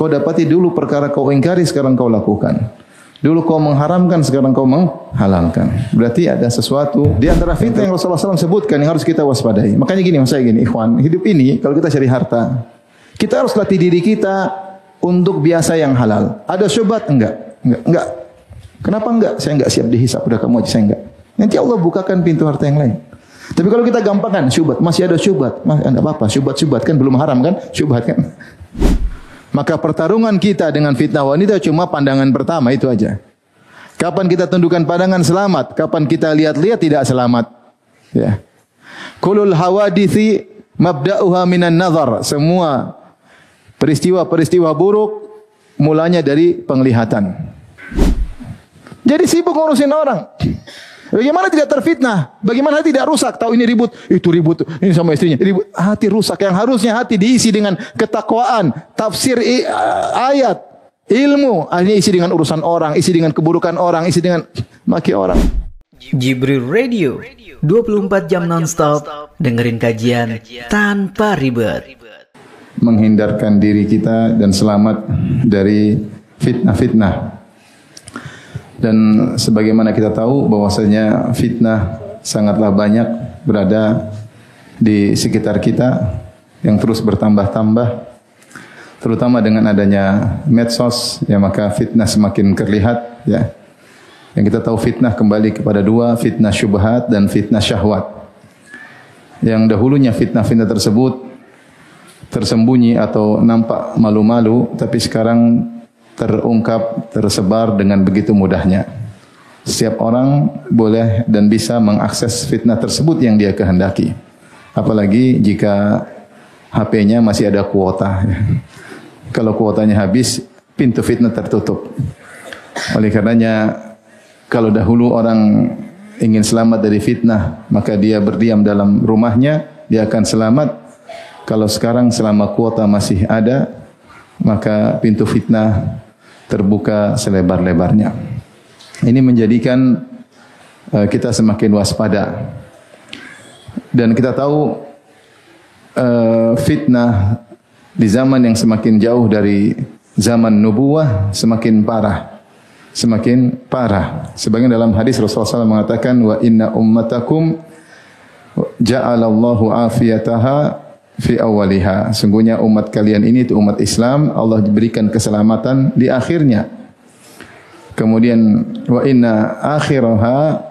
Kau dapati dulu perkara kau ingkari, sekarang kau lakukan. Dulu kau mengharamkan, sekarang kau menghalalkan. Berarti ada sesuatu di antara fitnah yang Rasulullah SAW sebutkan yang harus kita waspadai. Makanya gini, maksudnya gini, ikhwan, hidup ini kalau kita cari harta, kita harus latih diri kita untuk biasa yang halal. Ada syubhat? Enggak. Kenapa enggak? Saya enggak siap dihisap, udah kamu aja, saya enggak. Nanti Allah bukakan pintu harta yang lain. Tapi kalau kita gampangkan syubhat, masih ada syubhat, enggak apa-apa, syubhat kan belum haram kan? Syubhat kan? Maka pertarungan kita dengan fitnah wanita cuma pandangan pertama itu aja. Kapan kita tundukkan pandangan selamat, kapan kita lihat-lihat tidak selamat. Ya. Kulul hawadithi mabda'uha minan nazar. Semua peristiwa-peristiwa buruk mulanya dari penglihatan. Jadi sibuk ngurusin orang. Bagaimana tidak terfitnah? Bagaimana tidak rusak? Tahu ini ribut, itu ribut, ini sama istrinya ribut. Hati rusak. Yang harusnya hati diisi dengan ketakwaan, tafsir ayat, ilmu. Akhirnya isi dengan urusan orang, isi dengan keburukan orang, isi dengan maki orang. Jibril Radio, 24 jam non-stop, dengerin kajian tanpa ribet. Menghindarkan diri kita dan selamat dari fitnah-fitnah. Dan sebagaimana kita tahu bahwasanya fitnah sangatlah banyak berada di sekitar kita yang terus bertambah-tambah, terutama dengan adanya medsos, ya maka fitnah semakin terlihat, ya. Yang kita tahu fitnah kembali kepada dua, fitnah syubhat dan fitnah syahwat. Yang dahulunya fitnah-fitnah tersebut tersembunyi atau nampak malu-malu, tapi sekarang terungkap, tersebar dengan begitu mudahnya. Setiap orang boleh dan bisa mengakses fitnah tersebut yang dia kehendaki. Apalagi jika HP-nya masih ada kuota. Kalau kuotanya habis, pintu fitnah tertutup. Oleh karenanya, kalau dahulu orang ingin selamat dari fitnah, maka dia berdiam dalam rumahnya, dia akan selamat. Kalau sekarang selama kuota masih ada, maka pintu fitnah terbuka selebar-lebarnya. Ini menjadikan kita semakin waspada. Dan kita tahu fitnah di zaman yang semakin jauh dari zaman nubuwah semakin parah. Semakin parah. Sebagian dalam hadis Rasulullah SAW mengatakan, wa inna ummatakum ja'alallahu afiyataha fi awaliha. Sungguhnya umat kalian ini itu umat Islam, Allah diberikan keselamatan di akhirnya. Kemudian wa inna akhiraha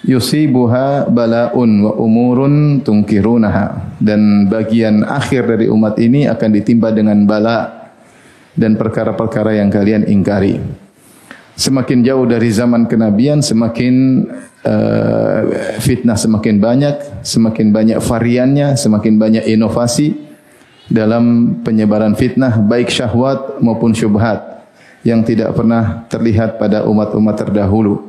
yusibuha balaun wa umurun tunkirunaha. Dan bagian akhir dari umat ini akan ditimpa dengan bala dan perkara-perkara yang kalian ingkari. Semakin jauh dari zaman kenabian, semakin fitnah semakin banyak variannya, semakin banyak inovasi dalam penyebaran fitnah, baik syahwat maupun syubhat yang tidak pernah terlihat pada umat-umat terdahulu.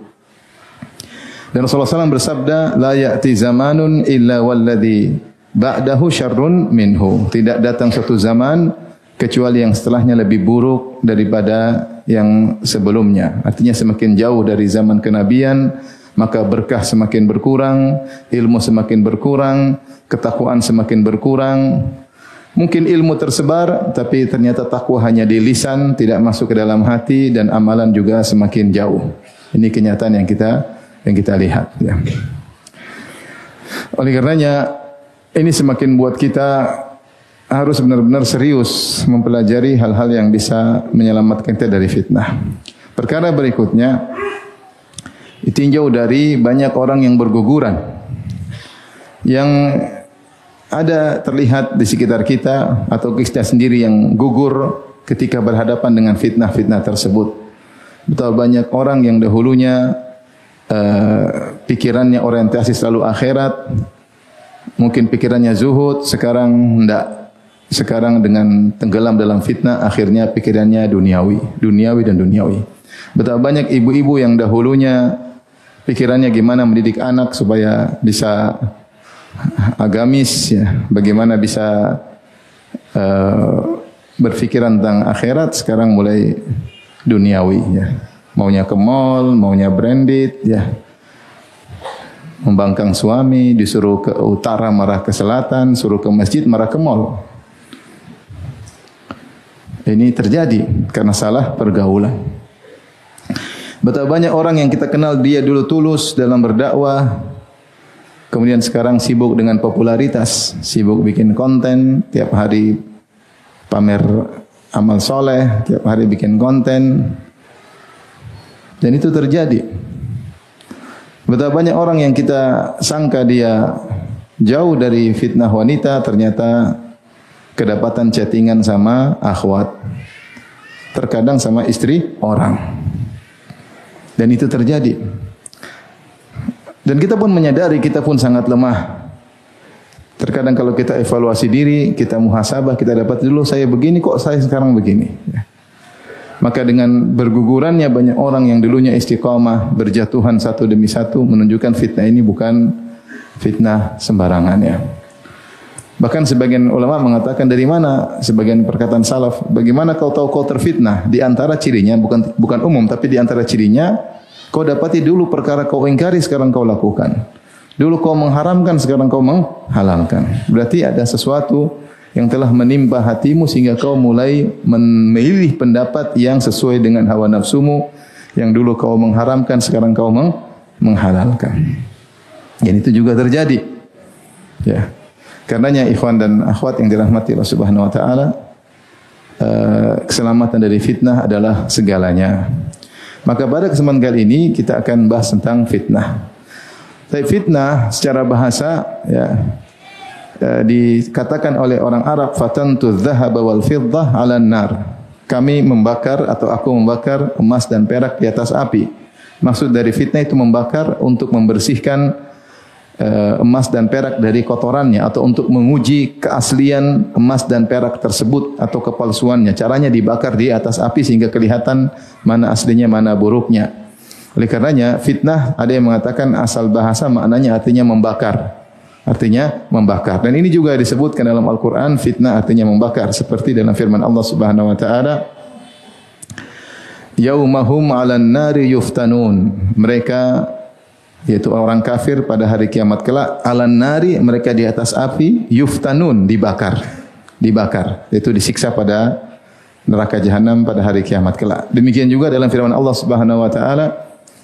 Dan Rasulullah SAW bersabda, la ya'ti zamanun illa walladhi ba'dahu syarrun minhu. Tidak datang suatu zaman kecuali yang setelahnya lebih buruk daripada yang sebelumnya. Artinya semakin jauh dari zaman kenabian, maka berkah semakin berkurang, ilmu semakin berkurang, ketakwaan semakin berkurang. Mungkin ilmu tersebar, tapi ternyata takwa hanya di lisan, tidak masuk ke dalam hati, dan amalan juga semakin jauh. Ini kenyataan yang kita lihat. Ya. Oleh karenanya, ini semakin buat kita harus benar-benar serius mempelajari hal-hal yang bisa menyelamatkan kita dari fitnah. Perkara berikutnya, ditinjau dari banyak orang yang berguguran, yang ada terlihat di sekitar kita atau kita sendiri yang gugur ketika berhadapan dengan fitnah-fitnah tersebut. Betapa banyak orang yang dahulunya pikirannya orientasi selalu akhirat, mungkin pikirannya zuhud, sekarang tidak. Sekarang dengan tenggelam dalam fitnah, akhirnya pikirannya duniawi dan duniawi. Betapa banyak ibu-ibu yang dahulunya pikirannya gimana mendidik anak supaya bisa agamis, ya, bagaimana bisa berpikiran tentang akhirat, sekarang mulai duniawi, ya. Maunya ke mall, maunya branded, ya. Membangkang suami, disuruh ke utara marah ke selatan, suruh ke masjid marah ke mall. Ini terjadi karena salah pergaulan. Betapa banyak orang yang kita kenal dia dulu tulus dalam berdakwah, kemudian sekarang sibuk dengan popularitas, sibuk bikin konten, tiap hari pamer amal soleh, tiap hari bikin konten, dan itu terjadi. Betapa banyak orang yang kita sangka dia jauh dari fitnah wanita, ternyata kedapatan chattingan sama akhwat, terkadang sama istri orang. Dan itu terjadi. Dan kita pun menyadari kita pun sangat lemah. Terkadang kalau kita evaluasi diri, kita muhasabah, kita dapat dulu saya begini, kok saya sekarang begini. Maka dengan bergugurannya banyak orang yang dulunya istiqamah, berjatuhan satu demi satu, menunjukkan fitnah ini bukan fitnah sembarangan ya. Bahkan sebagian ulama mengatakan, dari mana sebagian perkataan salaf, bagaimana kau tahu kau terfitnah? Di antara cirinya, bukan umum, tapi di antara cirinya, kau dapati dulu perkara kau ingkari, sekarang kau lakukan. Dulu kau mengharamkan, sekarang kau menghalalkan. Berarti ada sesuatu yang telah menimpa hatimu sehingga kau mulai memilih pendapat yang sesuai dengan hawa nafsumu. Yang dulu kau mengharamkan, sekarang kau menghalalkan. Dan itu juga terjadi. Ya. Karenanya ikhwan dan akhwat yang dirahmati Allah Subhanahu wa taala, keselamatan dari fitnah adalah segalanya. Maka pada kesempatan kali ini kita akan bahas tentang fitnah. Tapi fitnah secara bahasa ya dikatakan oleh orang Arab, fatantu dzahaba wal fiddah 'alan nar. Kami membakar atau aku membakar emas dan perak di atas api. Maksud dari fitnah itu membakar untuk membersihkan emas dan perak dari kotorannya, atau untuk menguji keaslian emas dan perak tersebut atau kepalsuannya. Caranya dibakar di atas api sehingga kelihatan mana aslinya, mana buruknya. Oleh karenanya fitnah ada yang mengatakan asal bahasa maknanya artinya membakar. Artinya membakar. Dan ini juga disebutkan dalam Al-Quran, fitnah artinya membakar. Seperti dalam firman Allah Subhanahu wa ta'ala, yaumahum 'alan nari yuftanun. Mereka, yaitu orang kafir pada hari kiamat kelak, 'alan nari, mereka di atas api, yuftanun, dibakar, yaitu disiksa pada neraka jahanam pada hari kiamat kelak. Demikian juga dalam firman Allah Subhanahu wa taala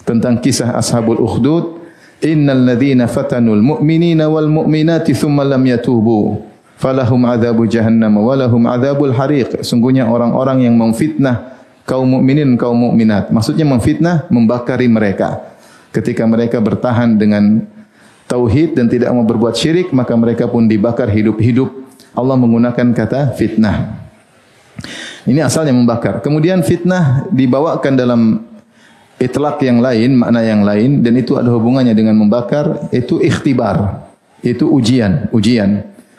tentang kisah ashabul ukhdud, innal ladzina fatanul mu'minina wal mu'minati tsumma lam yatubu falahum adzabu jahannam wa lahum adzabul hariq. Sungguhnya orang-orang yang memfitnah kaum mukminin, kaum mukminat, maksudnya memfitnah, membakari mereka. Ketika mereka bertahan dengan tauhid dan tidak mau berbuat syirik, maka mereka pun dibakar hidup-hidup. Allah menggunakan kata fitnah. Ini asalnya membakar. Kemudian fitnah dibawakan dalam itlaq yang lain, makna yang lain, dan itu ada hubungannya dengan membakar, itu ikhtibar, itu ujian.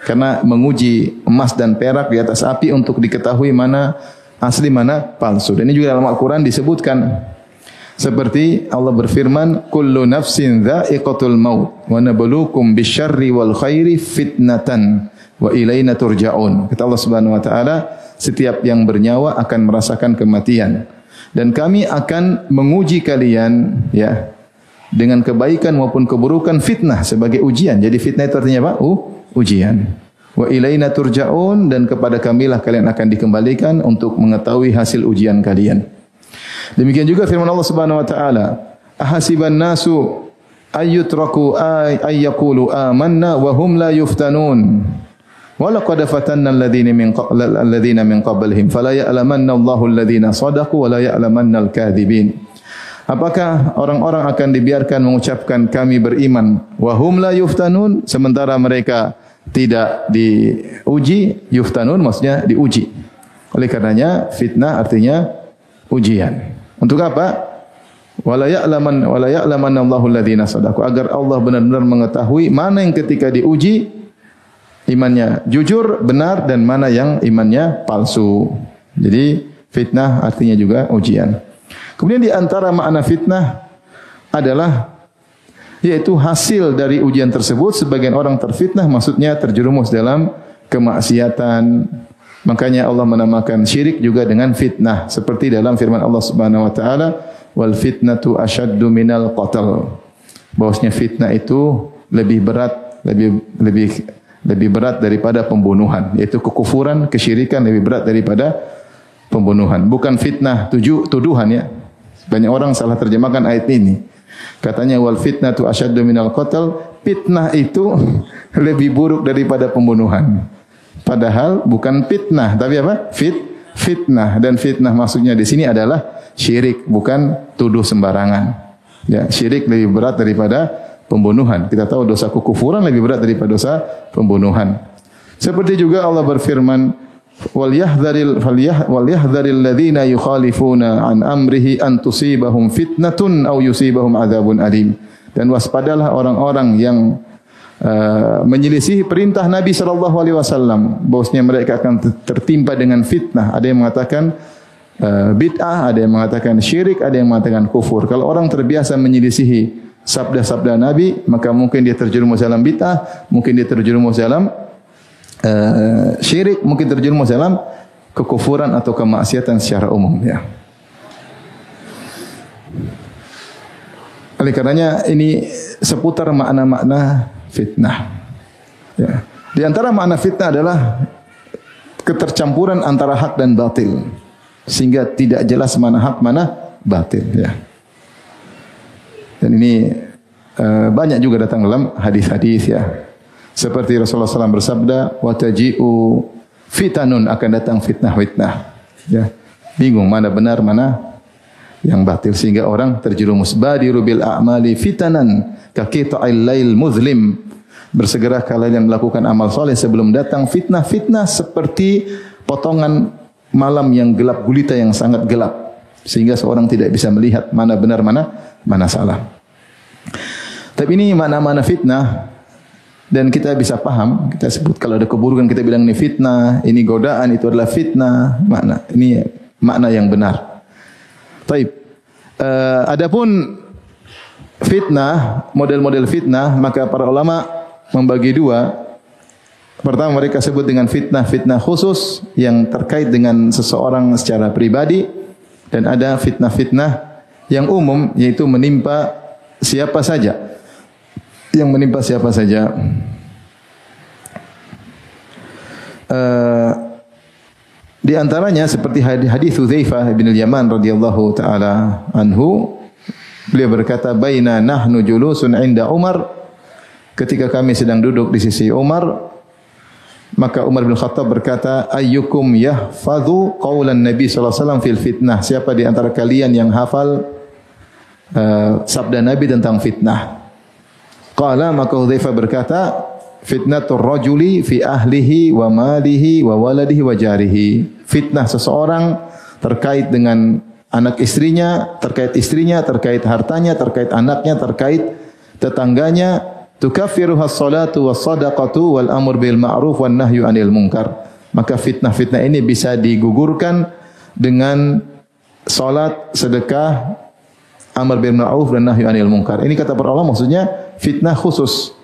Karena menguji emas dan perak di atas api untuk diketahui mana asli, mana palsu. Dan ini juga dalam Al-Quran disebutkan. Seperti Allah berfirman, kullu nafsin dha'iqatul maut wa nabluukum bisyarri wal khairi fitnatan wa ilaina turja'un. Kata Allah Subhanahu wa taala, setiap yang bernyawa akan merasakan kematian dan kami akan menguji kalian ya dengan kebaikan maupun keburukan, fitnah sebagai ujian. Jadi fitnah itu artinya apa? Ujian. Wa ilaina turja'un, dan kepada kamilah kalian akan dikembalikan untuk mengetahui hasil ujian kalian. Demikian juga firman Allah Subhanahu wa taala, ahasiban nasu ayyutraku ayyaqulu amanna wa hum la yuftanun wa laqad fatanna alladhina min qablihim fala ya'lamanna Allahu alladhina sadaqu wa la ya'lamanna al-kadhibin. Apakah orang-orang akan dibiarkan mengucapkan kami beriman wa hum la yuftanun, sementara mereka tidak diuji? Yuftanun maksudnya diuji. Oleh karenanya fitnah artinya ujian. Untuk apa? Wala ya'lamanna Allahu alladhina sadaqu, agar Allah benar-benar mengetahui mana yang ketika diuji imannya jujur, benar, dan mana yang imannya palsu. Jadi fitnah artinya juga ujian. Kemudian di antara makna fitnah adalah yaitu hasil dari ujian tersebut. Sebagian orang terfitnah maksudnya terjerumus dalam kemaksiatan. Makanya Allah menamakan syirik juga dengan fitnah, seperti dalam firman Allah Subhanahu wa taala, wal fitnatu asyaddu minal qatl. Bahwasanya fitnah itu lebih berat daripada pembunuhan, yaitu kekufuran, kesyirikan lebih berat daripada pembunuhan, bukan fitnah tuduhan ya. Banyak orang salah terjemahkan ayat ini. Katanya wal fitnatu asyaddu minal qatl, fitnah itu lebih buruk daripada pembunuhan. Padahal bukan fitnah, tapi apa? Fitnah, dan fitnah maksudnya di sini adalah syirik, bukan tuduh sembarangan. Ya, syirik lebih berat daripada pembunuhan. Kita tahu dosa kekufuran lebih berat daripada dosa pembunuhan. Seperti juga Allah berfirman, wal yahdharil ladzina yukhalifuna an amrihi an tusibahum fitnatun aw yusibahum adzabun alim. Dan waspadalah orang-orang yang menyelisihi perintah Nabi sallallahu alaihi wasallam, bahwasanya mereka akan tertimpa dengan fitnah. Ada yang mengatakan bid'ah, ada yang mengatakan syirik, ada yang mengatakan kufur. Kalau orang terbiasa menyelisihi sabda-sabda Nabi, maka mungkin dia terjerumus dalam bid'ah, mungkin dia terjerumus dalam syirik, mungkin terjerumus dalam kekufuran atau kemaksiatan secara umum ya. Oleh karenanya ini seputar makna-makna fitnah. Ya. Di antara makna fitnah adalah ketercampuran antara hak dan batil, sehingga tidak jelas mana hak mana batil ya. Dan ini banyak juga datang dalam hadis-hadis ya. Seperti Rasulullah SAW bersabda, wataji'u fitanun, akan datang fitnah-fitnah. Ya, bingung mana benar mana yang batil, sehingga orang terjerumus. Badiru bil a'mali fitanan kaqita'il lail muzlim. Bersegera kalian melakukan amal soleh sebelum datang fitnah-fitnah seperti potongan malam yang gelap gulita yang sangat gelap, sehingga seorang tidak bisa melihat mana benar mana salah. Tapi ini mana-mana fitnah. Dan kita bisa paham, kita sebut kalau ada keburukan kita bilang ini fitnah, ini godaan, itu adalah fitnah. Makna ini makna yang benar. Baik. Adapun fitnah, model-model fitnah, maka para ulama membagi dua. Pertama mereka sebut dengan fitnah khusus yang terkait dengan seseorang secara pribadi, dan ada fitnah yang umum, yaitu menimpa siapa saja. Yang menimpa siapa saja. Di antaranya seperti hadis Hudzaifah bin al-Yaman radhiyallahu taala anhu, beliau berkata, baina nahnu julusun 'inda Umar, ketika kami sedang duduk di sisi Umar, maka Umar bin Khattab berkata, ayyukum yahfadhu qaulan Nabi sallallahu alaihi wasallam fil fitnah, siapa di antara kalian yang hafal sabda Nabi tentang fitnah? Qala, maka Hudzaifah berkata, fitnatur rajuli fi ahlihi wa malihi wa waladihi wa jarihi. Fitnah seseorang terkait dengan anak istrinya, terkait hartanya, terkait anaknya, terkait tetangganya. Tukaffiruha as-salatu was-sadaqatu wal amr bil ma'ruf wan nahyu 'anil munkar. Maka fitnah-fitnah ini bisa digugurkan dengan salat, sedekah, amr bil ma'ruf dan nahyu 'anil munkar. Ini kata para ulama maksudnya fitnah khusus.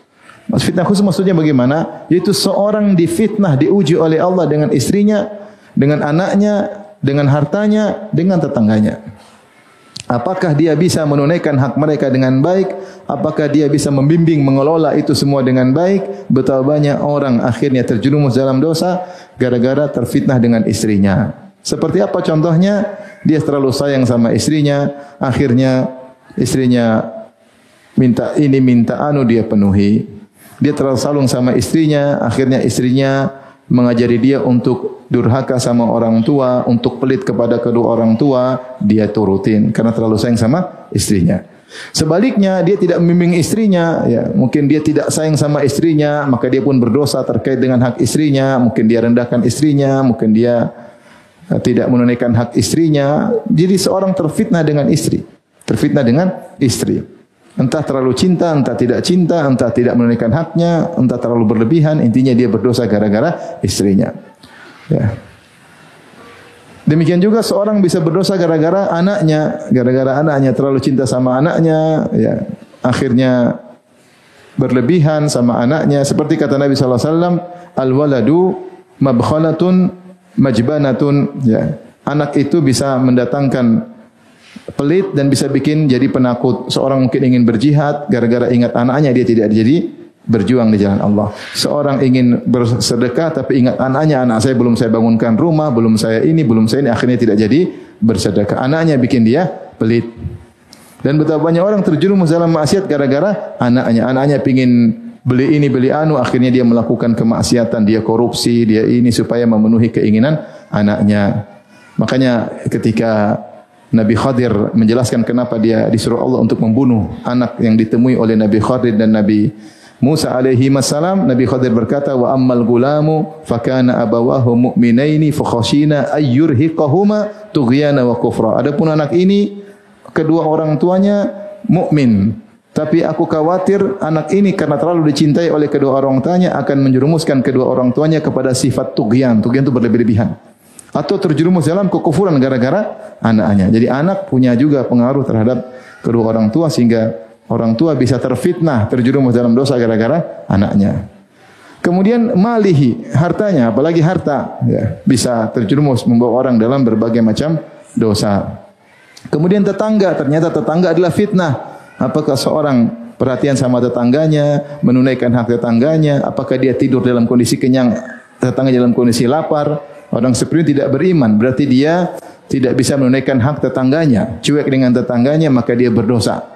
Fitnah khusus maksudnya bagaimana? Yaitu seorang difitnah, diuji oleh Allah dengan istrinya, dengan anaknya, dengan hartanya, dengan tetangganya. Apakah dia bisa menunaikan hak mereka dengan baik? Apakah dia bisa membimbing, mengelola itu semua dengan baik? Betapa banyak orang akhirnya terjerumus dalam dosa gara-gara terfitnah dengan istrinya. Seperti apa contohnya? Dia terlalu sayang sama istrinya, akhirnya istrinya minta ini, minta anu, dia penuhi. Dia terlalu salung sama istrinya, akhirnya istrinya mengajari dia untuk durhaka sama orang tua, untuk pelit kepada kedua orang tua, dia turutin karena terlalu sayang sama istrinya. Sebaliknya, dia tidak membimbing istrinya, ya, mungkin dia tidak sayang sama istrinya, maka dia pun berdosa terkait dengan hak istrinya, mungkin dia rendahkan istrinya, mungkin dia tidak menunaikan hak istrinya. Jadi seorang terfitnah dengan istri, entah terlalu cinta, entah tidak menunaikan haknya, entah terlalu berlebihan, intinya dia berdosa gara-gara istrinya. Ya. Demikian juga seorang bisa berdosa gara-gara anaknya, terlalu cinta sama anaknya, ya, akhirnya berlebihan sama anaknya. Seperti kata Nabi sallallahu alaihi wasallam, al-waladu mabkhalatun majbanatun, ya. Anak itu bisa mendatangkan pelit dan bisa bikin jadi penakut. Seorang mungkin ingin berjihad, gara-gara ingat anaknya dia tidak jadi berjuang di jalan Allah. Seorang ingin bersedekah tapi ingat anaknya, anak saya belum saya bangunkan rumah, belum saya ini, akhirnya tidak jadi bersedekah. Anaknya bikin dia pelit. Dan betapa banyak orang terjerumus dalam maksiat gara-gara anaknya. Anaknya pingin beli ini, beli anu, akhirnya dia melakukan kemaksiatan, dia korupsi, dia ini supaya memenuhi keinginan anaknya. Makanya ketika Nabi Khadir menjelaskan kenapa dia disuruh Allah untuk membunuh anak yang ditemui oleh Nabi Khadir dan Nabi Musa alaihi wassalam, Nabi Khadir berkata, wa ammal gulamu fakana abawahu mu'minaini fakhashina ayyurhiqahuma tughyana wa kufra. Adapun anak ini kedua orang tuanya mukmin, tapi aku khawatir anak ini karena terlalu dicintai oleh kedua orang tuanya akan menjerumuskan kedua orang tuanya kepada sifat tughyan. Tughyan itu berlebih-lebihan. Atau terjerumus dalam kekufuran gara-gara anaknya. Jadi anak punya juga pengaruh terhadap kedua orang tua sehingga orang tua bisa terfitnah, terjerumus dalam dosa gara-gara anaknya. Kemudian malihi, hartanya, apalagi harta, ya, bisa terjerumus membawa orang dalam berbagai macam dosa. Kemudian tetangga, ternyata tetangga adalah fitnah. Apakah seorang perhatian sama tetangganya, menunaikan hak tetangganya, apakah dia tidur dalam kondisi kenyang, tetangga dalam kondisi lapar. Orang seperti ini tidak beriman, berarti dia tidak bisa menunaikan hak tetangganya, cuek dengan tetangganya, maka dia berdosa.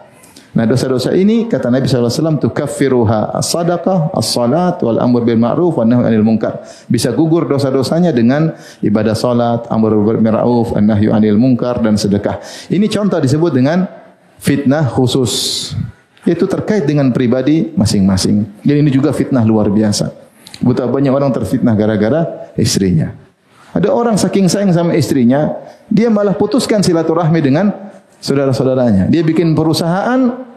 Nah, dosa-dosa ini kata Nabi SAW tukaffiruha as-sadaqah, as-salat wal amr bil ma'ruf wan nahy 'anil munkar. Bisa gugur dosa-dosanya dengan ibadah salat, amr bil ma'ruf, an-nahyu 'anil munkar dan sedekah. Ini contoh disebut dengan fitnah khusus. Itu terkait dengan pribadi masing-masing. Dan ini juga fitnah luar biasa. Betapa banyak orang terfitnah gara-gara istrinya. Ada orang saking sayang sama istrinya, dia malah putuskan silaturahmi dengan saudara-saudaranya. Dia bikin perusahaan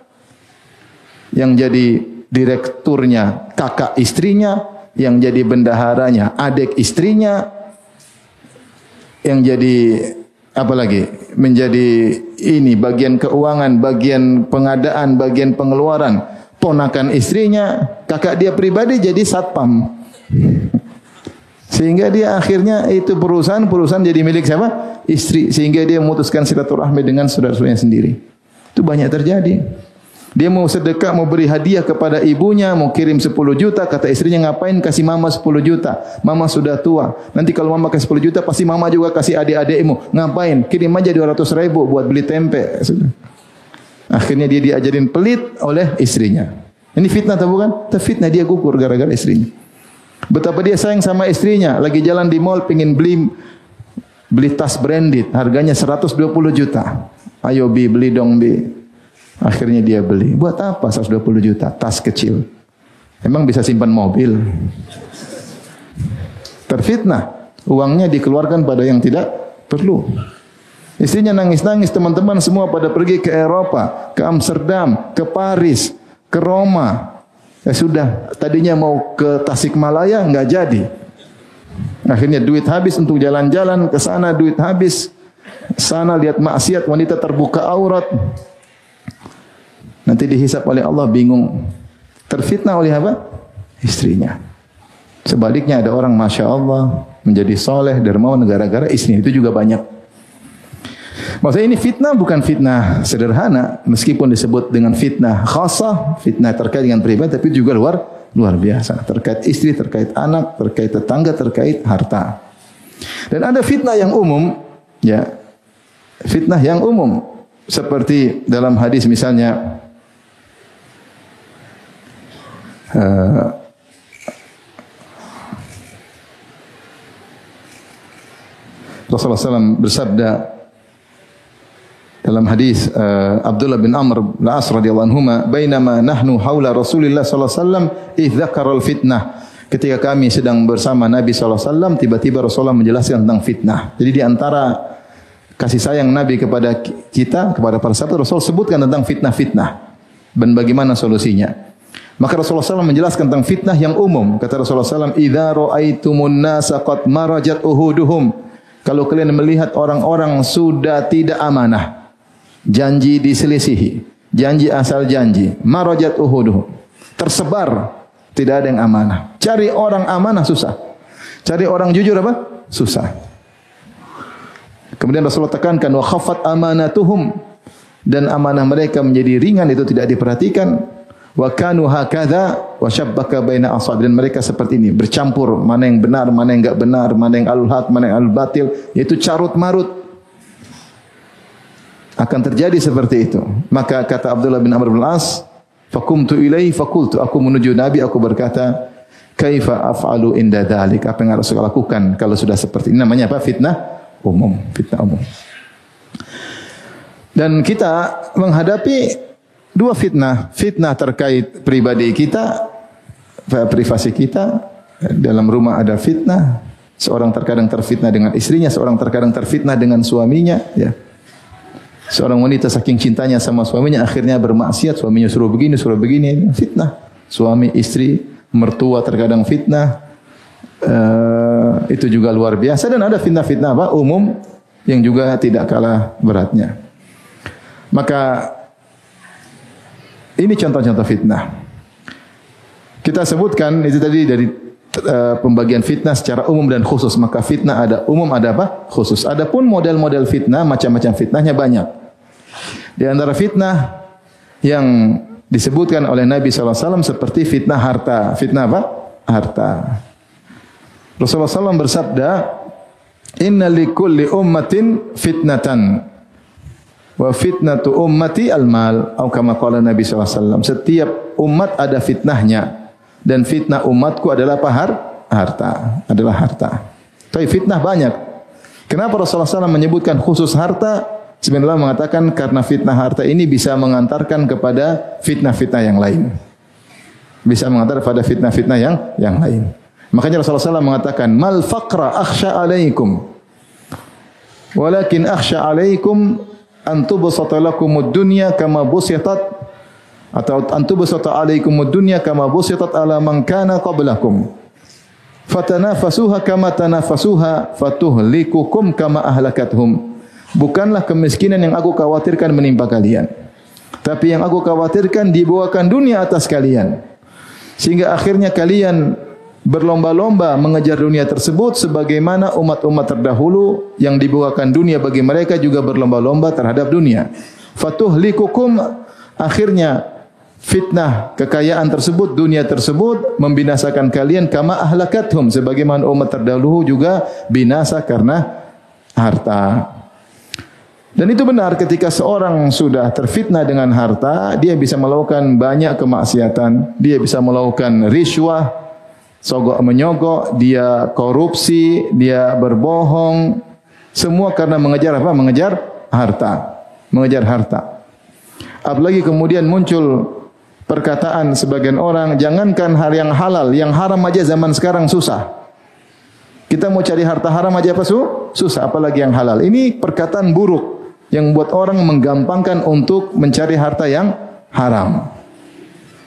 yang jadi direkturnya kakak istrinya, yang jadi bendaharanya adik istrinya, yang jadi apa lagi? Menjadi ini bagian keuangan, bagian pengadaan, bagian pengeluaran. Ponakan istrinya, kakak dia pribadi jadi satpam. Sehingga dia akhirnya itu perusahaan jadi milik siapa? Istri. Sehingga dia memutuskan silaturahmi dengan saudara-saudaranya sendiri. Itu banyak terjadi. Dia mau sedekah, mau beri hadiah kepada ibunya, mau kirim 10 juta, kata istrinya, ngapain kasih mama 10 juta? Mama sudah tua. Nanti kalau mama kasih 10 juta, pasti mama juga kasih adik-adikmu. Ngapain? Kirim aja 200 ribu buat beli tempe. Akhirnya dia diajarin pelit oleh istrinya. Ini fitnah atau bukan? Itu fitnah, dia gugur gara-gara istrinya. Betapa dia sayang sama istrinya, lagi jalan di mall pengin beli tas branded, harganya 120 juta. Ayo Bi, beli dong Bi. Akhirnya dia beli. Buat apa 120 juta? Tas kecil. Emang bisa simpan mobil? Terfitnah. Uangnya dikeluarkan pada yang tidak perlu. Istrinya nangis-nangis, teman-teman semua pada pergi ke Eropa, ke Amsterdam, ke Paris, ke Roma. Ya sudah, tadinya mau ke Tasikmalaya, enggak jadi. Akhirnya duit habis untuk jalan-jalan ke sana, duit habis. Sana lihat maksiat, wanita terbuka aurat. Nanti dihisap oleh Allah, bingung. Terfitnah oleh apa? Istrinya. Sebaliknya ada orang Masya Allah menjadi soleh, dermawan gara-gara istrinya. Itu juga banyak. Maksudnya ini fitnah bukan fitnah sederhana. Meskipun disebut dengan fitnah khasah, fitnah terkait dengan pribadi, tapi juga luar biasa. Terkait istri, terkait anak, terkait tetangga, terkait harta. Dan ada fitnah yang umum. Ya, fitnah yang umum. Seperti dalam hadis misalnya, Rasulullah SAW bersabda dalam hadis Abdullah bin Amr bin As radhiyallahu anhuma, "Bainama nahnu haula Rasulillah sallallahu alaihi wasallam idz dzakara al-fitnah." Ketika kami sedang bersama Nabi sallallahu alaihi wasallam, tiba-tiba Rasulullah menjelaskan tentang fitnah. Jadi di antara kasih sayang Nabi kepada kita, kepada para sahabat, Rasul sebutkan tentang fitnah-fitnah dan bagaimana solusinya. Maka Rasulullah SAW menjelaskan tentang fitnah yang umum. Kata Rasulullah SAW, "Idza ra'aitumun nasa qad marajat uhuduhum." Kalau kalian melihat orang-orang sudah tidak amanah, janji diselisihi, janji asal janji, marajat uhuduhum, tersebar, tidak ada yang amanah. Cari orang amanah susah. Cari orang jujur apa? Susah. Kemudian Rasulullah tekankan, wa khaffat amanatuhum, dan amanah mereka menjadi ringan, itu tidak diperhatikan. Wa kanu hakadha wa syabbaka baina asabi, dan mereka seperti ini, bercampur mana yang benar, mana yang enggak benar, mana yang alul haq, mana yang alul batil, yaitu carut marut. Akan terjadi seperti itu. Maka kata Abdullah bin Amr bin As, fakumtu ilaihi fakultu, aku menuju Nabi, aku berkata, kaifa af'alu inda dzalik, apa yang harus saya lakukan kalau sudah seperti ini. Namanya apa? Fitnah umum, fitnah umum. Dan kita menghadapi dua fitnah. Fitnah terkait pribadi kita, privasi kita. Dalam rumah ada fitnah. Seorang terkadang terfitnah dengan istrinya, seorang terkadang terfitnah dengan suaminya. Ya. Seorang wanita saking cintanya sama suaminya, akhirnya bermaksiat. Suaminya suruh begini, fitnah. Suami, istri, mertua terkadang fitnah. Itu juga luar biasa. Dan ada fitnah-fitnah apa? Umum yang juga tidak kalah beratnya. Maka ini contoh-contoh fitnah. Kita sebutkan itu tadi dari pembagian fitnah secara umum dan khusus. Maka fitnah ada umum, ada apa? Khusus. Adapun model-model fitnah, macam-macam fitnahnya banyak. Di antara fitnah yang disebutkan oleh Nabi SAW seperti fitnah harta. Fitnah apa? Harta. Rasulullah SAW bersabda, inna likulli ummatin fitnatan. Wa fitnatu ummati al-mal, atau kama qala Nabi SAW. Setiap umat ada fitnahnya, dan fitnah umatku adalah apa? Harta. Adalah harta. Tapi fitnah banyak. Kenapa Rasulullah SAW menyebutkan khusus harta? Sebenarnya mengatakan karena fitnah harta ini bisa mengantarkan kepada fitnah-fitnah yang lain. Bisa mengantar pada fitnah-fitnah yang lain. Makanya Rasulullah SAW mengatakan, mal faqra akhsha alaikum, walakin akhsha alaikum antubsata lakumud dunya kama busitat, atau antubsata alaikumud dunya kama busitat ala man kana qablakum fatanafasuha kama tanafasuha fatuhlikukum kama ahlakathum. Bukanlah kemiskinan yang aku khawatirkan menimpa kalian, tapi yang aku khawatirkan dibawakan dunia atas kalian, sehingga akhirnya kalian berlomba-lomba mengejar dunia tersebut sebagaimana umat-umat terdahulu yang dibawakan dunia bagi mereka juga berlomba-lomba terhadap dunia. Fatuhlikukum, akhirnya fitnah kekayaan tersebut, dunia tersebut membinasakan kalian kama ahlakathum, sebagaimana umat terdahulu juga binasa karena harta. Dan itu benar, ketika seorang sudah terfitnah dengan harta, dia bisa melakukan banyak kemaksiatan, dia bisa melakukan riswah, sogok menyogok, dia korupsi, dia berbohong, semua karena mengejar apa? Mengejar harta. Mengejar harta. Apalagi kemudian muncul perkataan sebagian orang, jangankan hal yang halal, yang haram aja zaman sekarang susah. Kita mau cari harta haram aja apa susah, apalagi yang halal. Ini perkataan buruk yang membuat orang menggampangkan untuk mencari harta yang haram.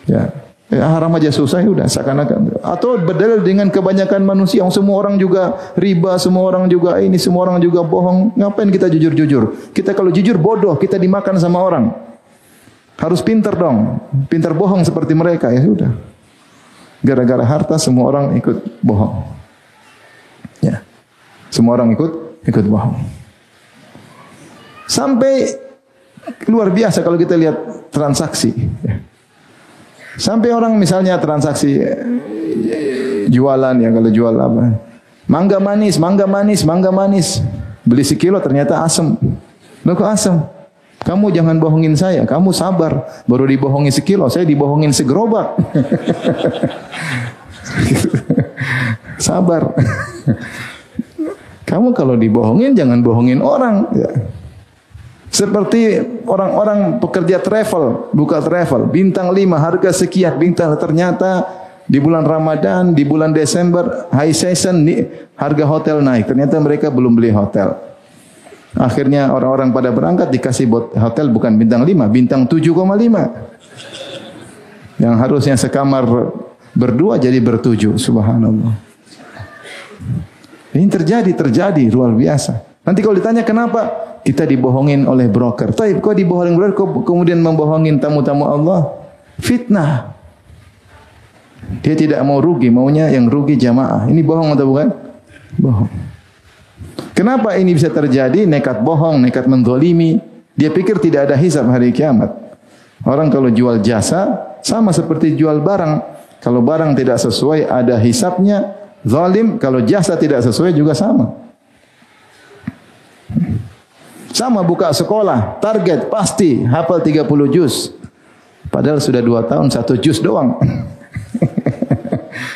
Ya. Haram aja susah, ya udah seakan-akan. Atau berdalil dengan kebanyakan manusia, yang semua orang juga riba, semua orang juga ini, semua orang juga bohong. Ngapain kita jujur-jujur? Kita kalau jujur bodoh, kita dimakan sama orang. Harus pintar dong, pintar bohong seperti mereka, ya sudah. Gara-gara harta semua orang ikut bohong. Ya. Semua orang ikut bohong. Sampai luar biasa kalau kita lihat transaksi. Ya. Sampai orang misalnya transaksi jualan, ya kalau jual apa, mangga manis, beli sekilo ternyata asam. Loh kok asam? Kamu jangan bohongin saya, kamu sabar. Baru dibohongin sekilo, saya dibohongin segerobak. Sabar. Kamu kalau dibohongin jangan bohongin orang. Ya. Seperti orang-orang pekerja travel, buka travel, bintang 5 harga sekian, bintang ternyata di bulan Ramadan, di bulan Desember, high season, harga hotel naik. Ternyata mereka belum beli hotel. Akhirnya orang-orang pada berangkat dikasih hotel bukan bintang 5, bintang 7,5. Yang harusnya sekamar berdua jadi bertujuh, subhanallah. Ini terjadi luar biasa. Nanti kalau ditanya kenapa? Kita dibohongin oleh broker. Tapi kok dibohongin broker, kok kemudian membohongin tamu-tamu Allah? Fitnah. Dia tidak mau rugi, maunya yang rugi jamaah. Ini bohong atau bukan? Bohong. Kenapa ini bisa terjadi? Nekat bohong, nekat menzalimi. Dia pikir tidak ada hisab hari kiamat. Orang kalau jual jasa sama seperti jual barang. Kalau barang tidak sesuai ada hisabnya, zalim. Kalau jasa tidak sesuai juga sama. Sama buka sekolah, target pasti hafal 30 juz. Padahal sudah 2 tahun 1 juz doang.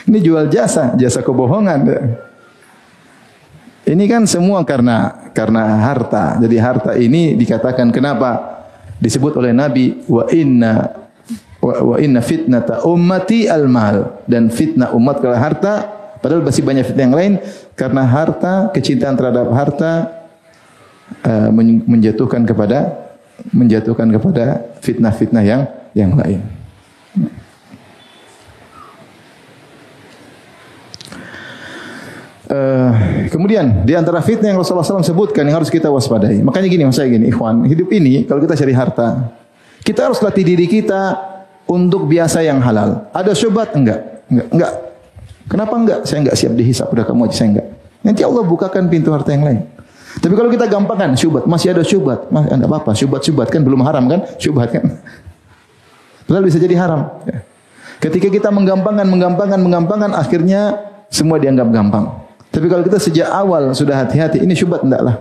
Ini jual jasa kebohongan. Ini kan semua karena harta. Jadi harta ini dikatakan kenapa disebut oleh Nabi wa inna fitnata ummati al-mal, dan fitnah umat kalau harta, padahal masih banyak fitnah yang lain. Karena harta, kecintaan terhadap harta menjatuhkan kepada fitnah-fitnah yang lain. Kemudian di antara fitnah yang Rasulullah SAW sebutkan yang harus kita waspadai. Makanya gini, ikhwan, hidup ini kalau kita cari harta, kita harus latih diri kita untuk biasa yang halal. Ada syubhat? Enggak. Kenapa enggak? Saya enggak siap dihisab, udah kamu aja, saya enggak. Nanti Allah bukakan pintu harta yang lain. Tapi kalau kita gampangkan syubhat, masih ada syubhat, enggak apa-apa, syubhat kan belum haram kan? Syubhat kan. Lalu bisa jadi haram. Ketika kita menggampangkan, akhirnya semua dianggap gampang. Tapi kalau kita sejak awal sudah hati-hati, ini syubhat enggak.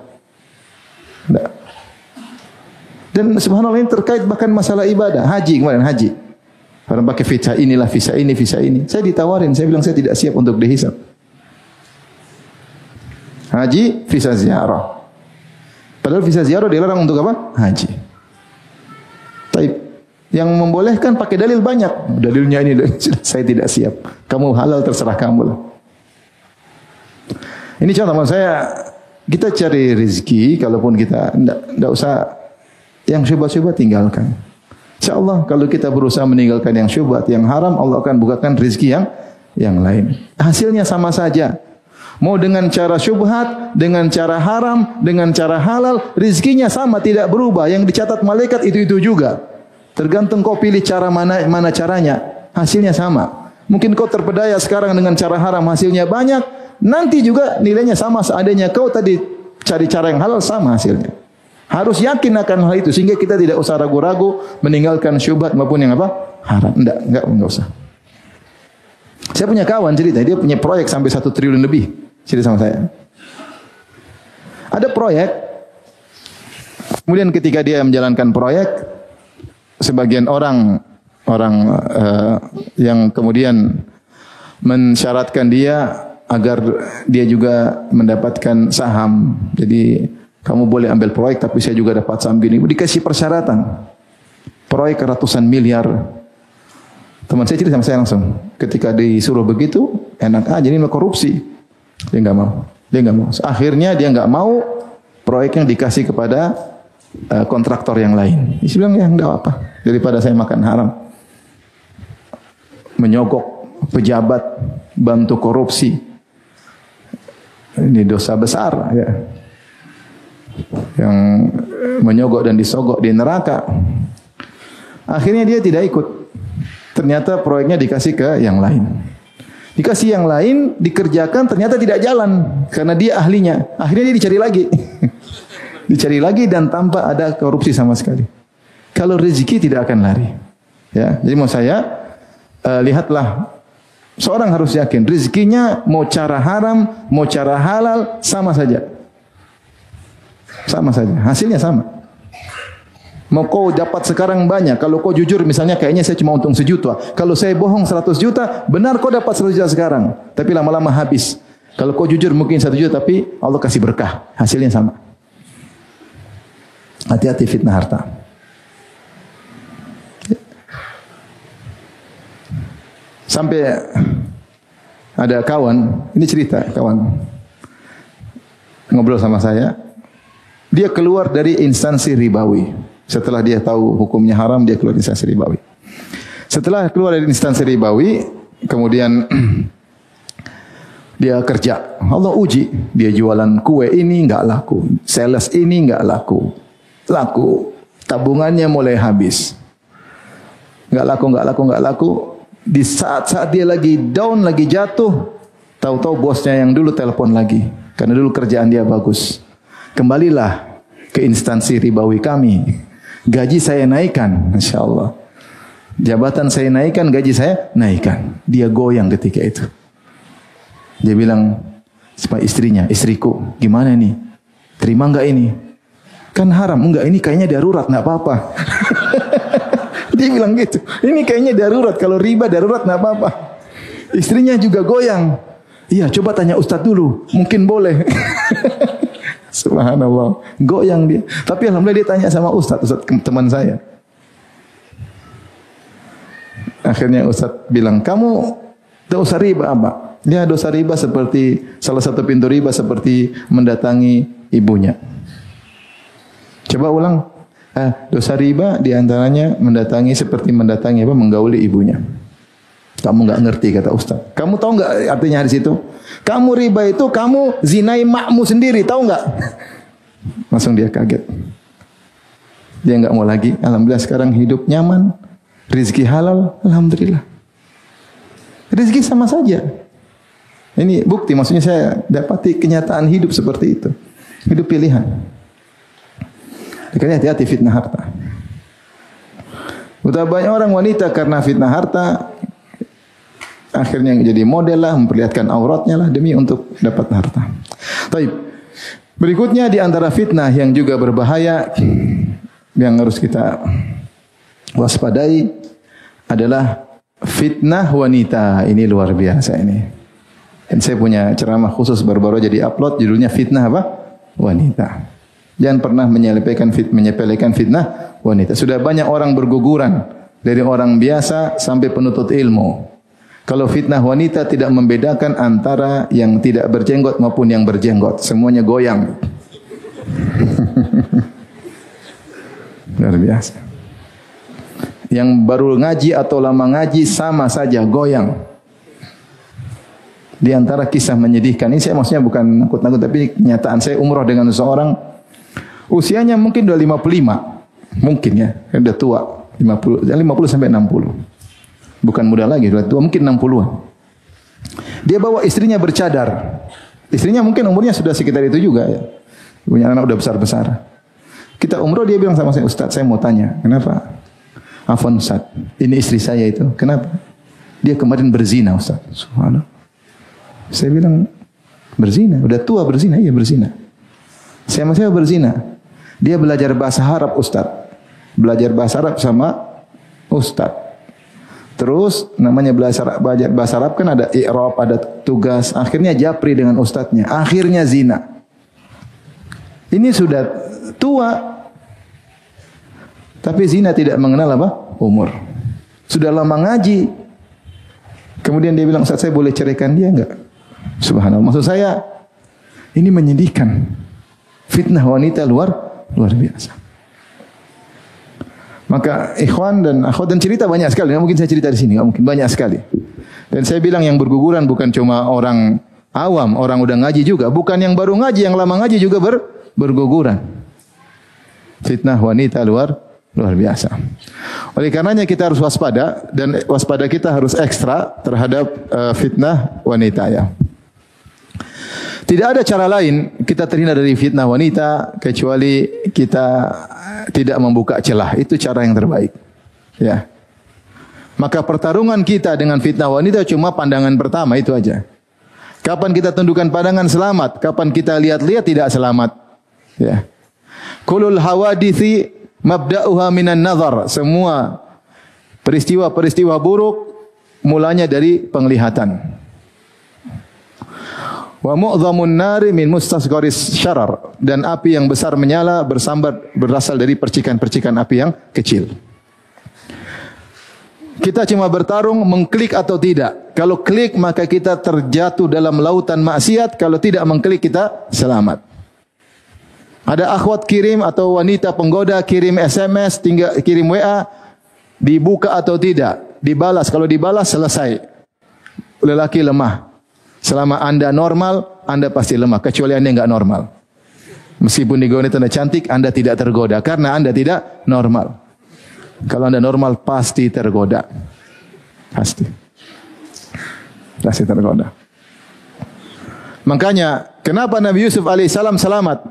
Dan subhanallah ini terkait bahkan masalah ibadah. Kemarin haji. Orang pakai visa ini. Saya ditawarin, saya bilang saya tidak siap untuk dihisab. Haji, visa ziarah. Padahal visa ziarah dilarang untuk apa? Haji. Taib. Yang membolehkan pakai dalil banyak. Dalilnya ini, saya tidak siap. Kamu halal terserah kamu lah. Ini contoh maksud saya, kita cari rezeki, kalaupun kita tidak usah yang syubhat-syubhat tinggalkan. InsyaAllah kalau kita berusaha meninggalkan yang syubhat, yang haram, Allah akan bukakan rezeki yang lain. Hasilnya sama saja. Mau dengan cara syubhat, dengan cara haram, dengan cara halal, rezekinya sama, tidak berubah. Yang dicatat malaikat itu juga. Tergantung kau pilih cara mana caranya, hasilnya sama. Mungkin kau terpedaya sekarang dengan cara haram, hasilnya banyak, nanti juga nilainya sama seadanya. Kau tadi cari cara yang halal, sama hasilnya. Harus yakin akan hal itu sehingga kita tidak usah ragu-ragu meninggalkan syubhat maupun yang apa? Haram. Enggak usah. Saya punya kawan cerita, dia punya proyek sampai 1 triliun lebih. Cerita sama saya. Ada proyek, kemudian ketika dia menjalankan proyek, sebagian orang yang kemudian mensyaratkan dia agar dia juga mendapatkan saham. Jadi kamu boleh ambil proyek tapi saya juga dapat saham gini. Dikasih persyaratan. Proyek ratusan miliar. Teman saya cerita sama saya langsung. Ketika disuruh begitu, enak aja, ini korupsi. Dia enggak mau. Akhirnya dia enggak mau proyeknya dikasih kepada kontraktor yang lain. Dia bilang ya enggak apa, daripada saya makan haram. Menyogok pejabat, bantu korupsi. Ini dosa besar ya. Yang menyogok dan disogok di neraka. Akhirnya dia tidak ikut. Ternyata proyeknya dikasih ke yang lain. Dikasih yang lain, dikerjakan, ternyata tidak jalan. Karena dia ahlinya. Akhirnya dia dicari lagi. Dicari lagi dan tanpa ada korupsi sama sekali. Kalau rezeki tidak akan lari. Ya, jadi mau saya, lihatlah. Seorang harus yakin, rezekinya mau cara haram, mau cara halal, sama saja. Sama saja, hasilnya sama. Mau kau dapat sekarang banyak, kalau kau jujur misalnya kayaknya saya cuma untung 1 juta. Kalau saya bohong 100 juta, benar kau dapat 100 juta sekarang. Tapi lama-lama habis. Kalau kau jujur mungkin 1 juta, tapi Allah kasih berkah. Hasilnya sama. Hati-hati fitnah harta. Sampai ada kawan, ini cerita kawan. Ngobrol sama saya. Dia keluar dari instansi ribawi. Setelah dia tahu hukumnya haram, dia keluar dari instansi ribawi. Setelah keluar dari instansi ribawi, kemudian dia kerja. Allah uji. Dia jualan kue ini enggak laku. Sales ini enggak laku. Tabungannya mulai habis. Enggak laku. Di saat-saat dia lagi down, lagi jatuh, tahu-tahu bosnya yang dulu telepon lagi. Karena dulu kerjaan dia bagus. Kembalilah ke instansi ribawi kami. Gaji saya naikkan, Masya Allah. Jabatan saya naikkan, gaji saya naikkan. Dia goyang ketika itu. Dia bilang sama istrinya, istriku, gimana nih? Terima enggak ini? Kan haram. Enggak, ini kayaknya darurat, enggak apa-apa. Dia bilang gitu. Ini kayaknya darurat. Kalau riba darurat enggak apa-apa. Istrinya juga goyang. Iya, coba tanya Ustadz dulu. Mungkin boleh. Subhanallah. Goyang dia. Tapi alhamdulillah dia tanya sama Ustadz teman saya. Akhirnya Ustadz bilang, kamu dosa riba apa? Ya, dosa riba seperti, salah satu pintu riba seperti mendatangi ibunya. Coba ulang. Dosa riba diantaranya mendatangi seperti mendatangi apa? Menggauli ibunya. Kamu enggak ngerti kata Ustaz. Kamu tahu enggak artinya di situ? Kamu riba itu kamu zinai makmu sendiri, tahu enggak? Langsung dia kaget. Dia enggak mau lagi. Alhamdulillah sekarang hidup nyaman, rezeki halal, alhamdulillah. Rezeki sama saja. Ini bukti, maksudnya saya dapati kenyataan hidup seperti itu. Hidup pilihan. Makanya hati-hati fitnah harta. Udah banyak orang wanita karena fitnah harta akhirnya jadi model lah, memperlihatkan auratnya lah demi untuk dapat harta. Baik. Berikutnya di antara fitnah yang juga berbahaya yang harus kita waspadai adalah fitnah wanita. Ini luar biasa ini. Dan saya punya ceramah khusus baru-baru jadi upload, judulnya fitnah apa? Wanita. Jangan pernah menyepelekan fitnah wanita. Sudah banyak orang berguguran dari orang biasa sampai penuntut ilmu. Kalau fitnah wanita tidak membedakan antara yang tidak berjenggot maupun yang berjenggot, semuanya goyang. Luar biasa. Yang baru ngaji atau lama ngaji sama saja goyang. Di antara kisah menyedihkan, ini saya maksudnya bukan nakut-nakut, tapi kenyataan saya umroh dengan seseorang, usianya mungkin udah 55, mungkin ya, udah tua, 50 sampai 60. Bukan muda lagi, udah tua, mungkin 60-an. Dia bawa istrinya bercadar. Istrinya mungkin umurnya sudah sekitar itu juga ya. Punya anak udah besar-besar. Kita umroh, dia bilang sama saya, Ustaz, saya mau tanya, kenapa? Afwan Ustaz, ini istri saya itu, kenapa? Dia kemarin berzina Ustaz. Subhanallah. Saya bilang, berzina? Udah tua berzina? Iya berzina. Saya berzina. Dia belajar bahasa Arab Ustaz. Belajar bahasa Arab sama Ustaz. Terus namanya belajar bahasa Arab kan ada i'rab, ada tugas. Akhirnya japri dengan ustadznya. Akhirnya zina. Ini sudah tua. Tapi zina tidak mengenal apa? Umur. Sudah lama ngaji. Kemudian dia bilang, Ustaz saya boleh ceraikan dia enggak? Subhanallah. Maksud saya, ini menyedihkan. Fitnah wanita luar biasa. Maka ikhwan dan akhwat, dan cerita banyak sekali. Nggak mungkin saya cerita di sini, nggak mungkin, banyak sekali. Dan saya bilang yang berguguran bukan cuma orang awam, orang udah ngaji juga, bukan yang baru ngaji, yang lama ngaji juga berguguran. Fitnah wanita luar biasa. Oleh karenanya kita harus waspada, dan waspada kita harus ekstra terhadap fitnah wanita ya. Tidak ada cara lain kita terhindar dari fitnah wanita kecuali kita tidak membuka celah. Itu cara yang terbaik. Ya. Maka pertarungan kita dengan fitnah wanita cuma pandangan pertama, itu aja. Kapan kita tundukkan pandangan, selamat. Kapan kita lihat-lihat, tidak selamat. Ya. Kulul hawadithi mabda'uha minan nazar. Semua peristiwa-peristiwa buruk mulanya dari penglihatan. Wa mu'dhamun nari min mustasgharis syarar, dan api yang besar menyala bersambar berasal dari percikan-percikan api yang kecil. Kita cuma bertarung mengklik atau tidak. Kalau klik maka kita terjatuh dalam lautan maksiat, kalau tidak mengklik kita selamat. Ada akhwat kirim atau wanita penggoda kirim SMS, tinggal kirim WA, dibuka atau tidak, dibalas. Kalau dibalas selesai. Lelaki lemah. Selama Anda normal, Anda pasti lemah. Kecuali Anda enggak normal. Meskipun digoda Anda cantik, Anda tidak tergoda. Karena Anda tidak normal. Kalau Anda normal, pasti tergoda. Pasti tergoda. Makanya, kenapa Nabi Yusuf alaihissalam selamat?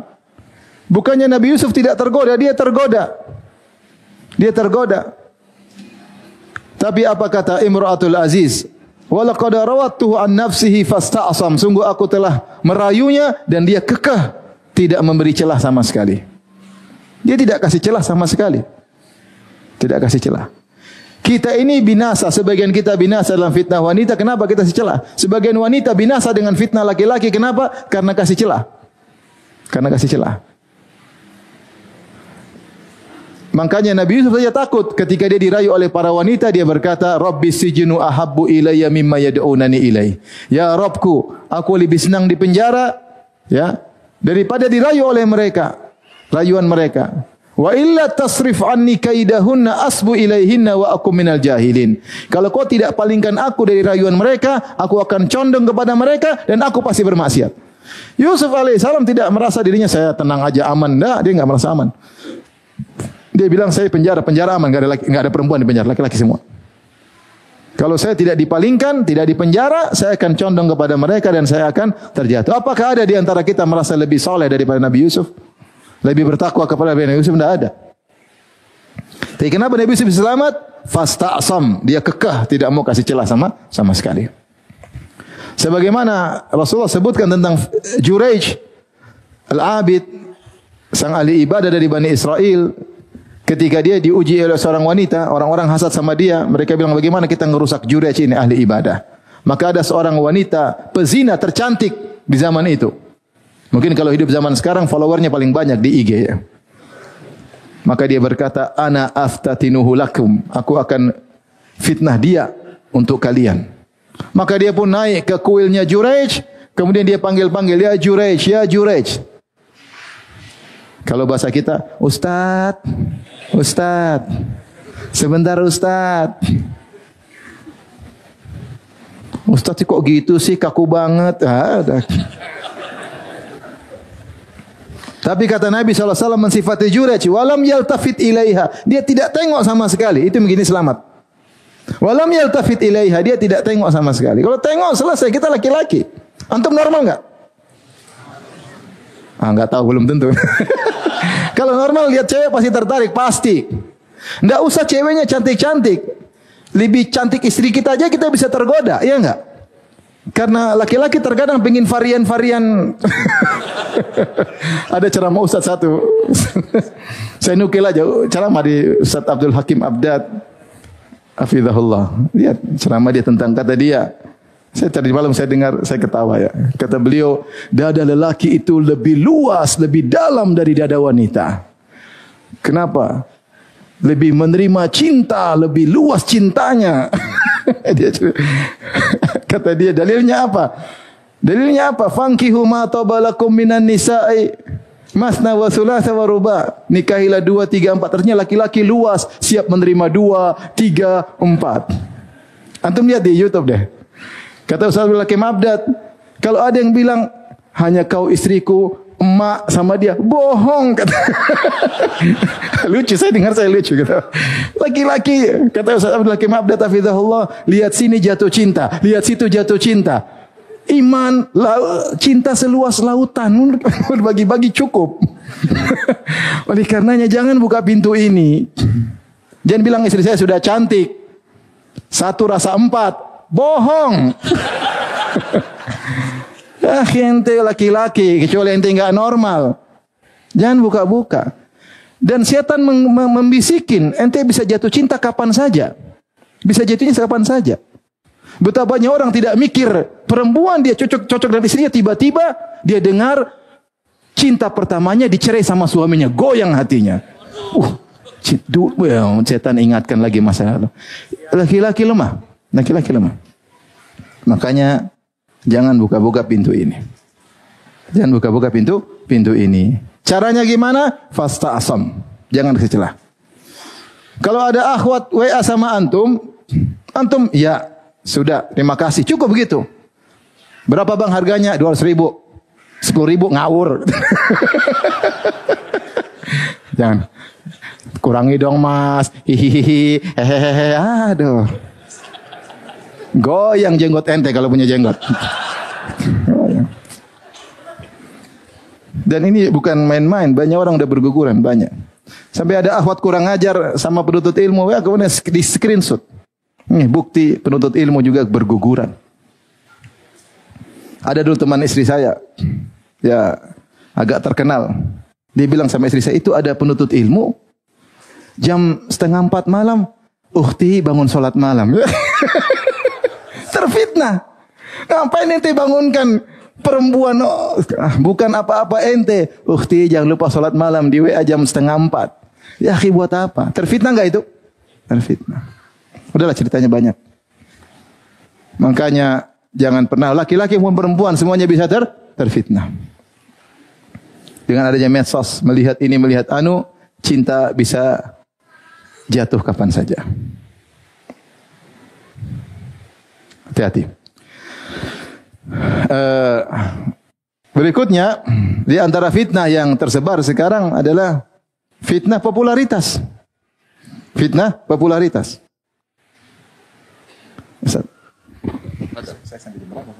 Bukannya Nabi Yusuf tidak tergoda, dia tergoda. Dia tergoda. Tapi apa kata Imra'atul Aziz? Walaqad rawattuhu an nafsihi fasta'sam. Sungguh aku telah merayunya dan dia kekeh tidak memberi celah sama sekali. Dia tidak kasih celah sama sekali. Tidak kasih celah. Kita ini binasa, sebagian kita binasa dalam fitnah wanita. Kenapa kita kasih celah? Sebagian wanita binasa dengan fitnah laki-laki. Kenapa? Karena kasih celah. Karena kasih celah. Makanya Nabi Yusuf saja takut ketika dia dirayu oleh para wanita. Dia berkata, Rabbi sijnu ahabbu ilayya mimma yad'unani ilai. Ya Rabbku, aku lebih senang di penjara ya daripada dirayu oleh mereka. Rayuan mereka. Wa illa tasrif anni kaidahunna asbu ilaihinna wa akum minal jahilin. Kalau kau tidak palingkan aku dari rayuan mereka, aku akan condong kepada mereka dan aku pasti bermaksiat. Yusuf alaihissalam tidak merasa dirinya saya tenang aja aman. Enggak, dia enggak merasa aman. Dia bilang saya penjara aman, enggak ada perempuan di penjara, laki-laki semua. Kalau saya tidak dipalingkan, tidak dipenjara, saya akan condong kepada mereka dan saya akan terjatuh. Apakah ada di antara kita merasa lebih soleh daripada Nabi Yusuf? Lebih bertakwa kepada Nabi Yusuf? Tidak ada. Tapi kenapa Nabi Yusuf selamat? Fasta'sam, dia kekeh, tidak mau kasih celah sama sekali. Sebagaimana Rasulullah sebutkan tentang Juraij al-Abid, sang ahli ibadah dari Bani Israel. Ketika dia diuji oleh seorang wanita, orang-orang hasad sama dia. Mereka bilang, bagaimana kita ngerusak Juraij ini, ahli ibadah. Maka ada seorang wanita pezina tercantik di zaman itu. Mungkin kalau hidup zaman sekarang, followernya paling banyak di IG ya. Maka dia berkata, Ana aftatinuhu lakum. Aku akan fitnah dia untuk kalian. Maka dia pun naik ke kuilnya Juraij. Kemudian dia panggil-panggil, ya Juraij, ya Juraij. Kalau bahasa kita, Ustadz, Ustadz, sebentar Ustadz. Ustadz kok gitu sih, kaku banget. Tapi kata Nabi SAW mensifati Juraij, walam yaltafit ilaiha. Dia tidak tengok sama sekali. Itu begini selamat. Walam yaltafit ilaiha. Dia tidak tengok sama sekali. Kalau tengok selesai, kita laki-laki. Antum normal enggak? Enggak tahu, belum tentu. Kalau normal lihat cewek pasti tertarik, pasti. Enggak usah ceweknya cantik-cantik. Lebih cantik istri kita aja kita bisa tergoda, iya enggak? Karena laki-laki terkadang pengen varian-varian. Ada ceramah Ustaz satu. Saya nukil aja ceramah di Ustaz Abdul Hakim Abdad hafizahullah. Lihat ceramah dia tentang kata dia. Saya tadi malam saya dengar, saya ketawa ya. Kata beliau, dada lelaki itu lebih luas, lebih dalam dari dada wanita. Kenapa? Lebih menerima cinta, lebih luas cintanya. Kata dia, dalilnya apa? Dalilnya apa? Fankihu ma tabalakum minan nisa'i masna wa thulatha wa ruba. Nikahilah 2, 3, 4. Artinya laki-laki luas, siap menerima 2, 3, 4. Antum lihat di YouTube deh. Kata Ustaz Abdul Hakim Abdad, kalau ada yang bilang hanya kau istriku, emak sama dia, bohong kata. Lucu, saya dengar saya lucu kata. Laki-laki, kata Ustaz Abdul Hakim Abdad hafizahullah, lihat sini jatuh cinta, lihat situ jatuh cinta. Iman, cinta seluas lautan, berbagi-bagi cukup. Oleh karenanya jangan buka pintu ini. Jangan bilang istri saya sudah cantik. 1 rasa 4. Bohong. Ente laki-laki, kecuali ente enggak normal. Jangan buka-buka. Dan setan membisikin, ente bisa jatuh cinta kapan saja. Bisa jatuhnya kapan saja. Betapa banyak orang tidak mikir, perempuan dia cocok dengan istrinya, tiba-tiba dia dengar cinta pertamanya dicerai sama suaminya, goyang hatinya. Setan ingatkan lagi masa lalu. Laki-laki lemah. Laki-laki lemah. Makanya jangan buka-buka pintu ini. Jangan buka-buka pintu ini. Caranya gimana? Fasta'sam. Jangan kasih celah. Kalau ada akhwat WA sama antum ya sudah, terima kasih. Cukup begitu. Berapa bang harganya? 200.000. 10.000 ngawur. Jangan. Kurangi dong mas. Hihihi. Hehehe. Aduh. Goyang jenggot ente kalau punya jenggot. Dan ini bukan main-main. Banyak orang udah berguguran, banyak. Sampai ada akhwat kurang ajar sama penuntut ilmu, ya kemudian di screenshot. Ini bukti penuntut ilmu juga berguguran. Ada dulu teman istri saya, ya agak terkenal. Dia bilang sama istri saya, itu ada penuntut ilmu, jam 3:30 malam, ukhti bangun sholat malam. Terfitnah. Ngapain ente bangunkan perempuan? Oh, bukan apa-apa ente. Ukhti jangan lupa sholat malam di WA jam 3:30. Ya akhi buat apa? Terfitnah enggak itu? Terfitnah. Udahlah ceritanya banyak. Makanya jangan pernah laki-laki maupun perempuan semuanya bisa terfitnah. Dengan adanya medsos, melihat ini melihat anu, cinta bisa jatuh kapan saja. Hati-hati. Berikutnya di antara fitnah yang tersebar sekarang adalah fitnah popularitas. Fitnah popularitas. Saya sampai di berapa?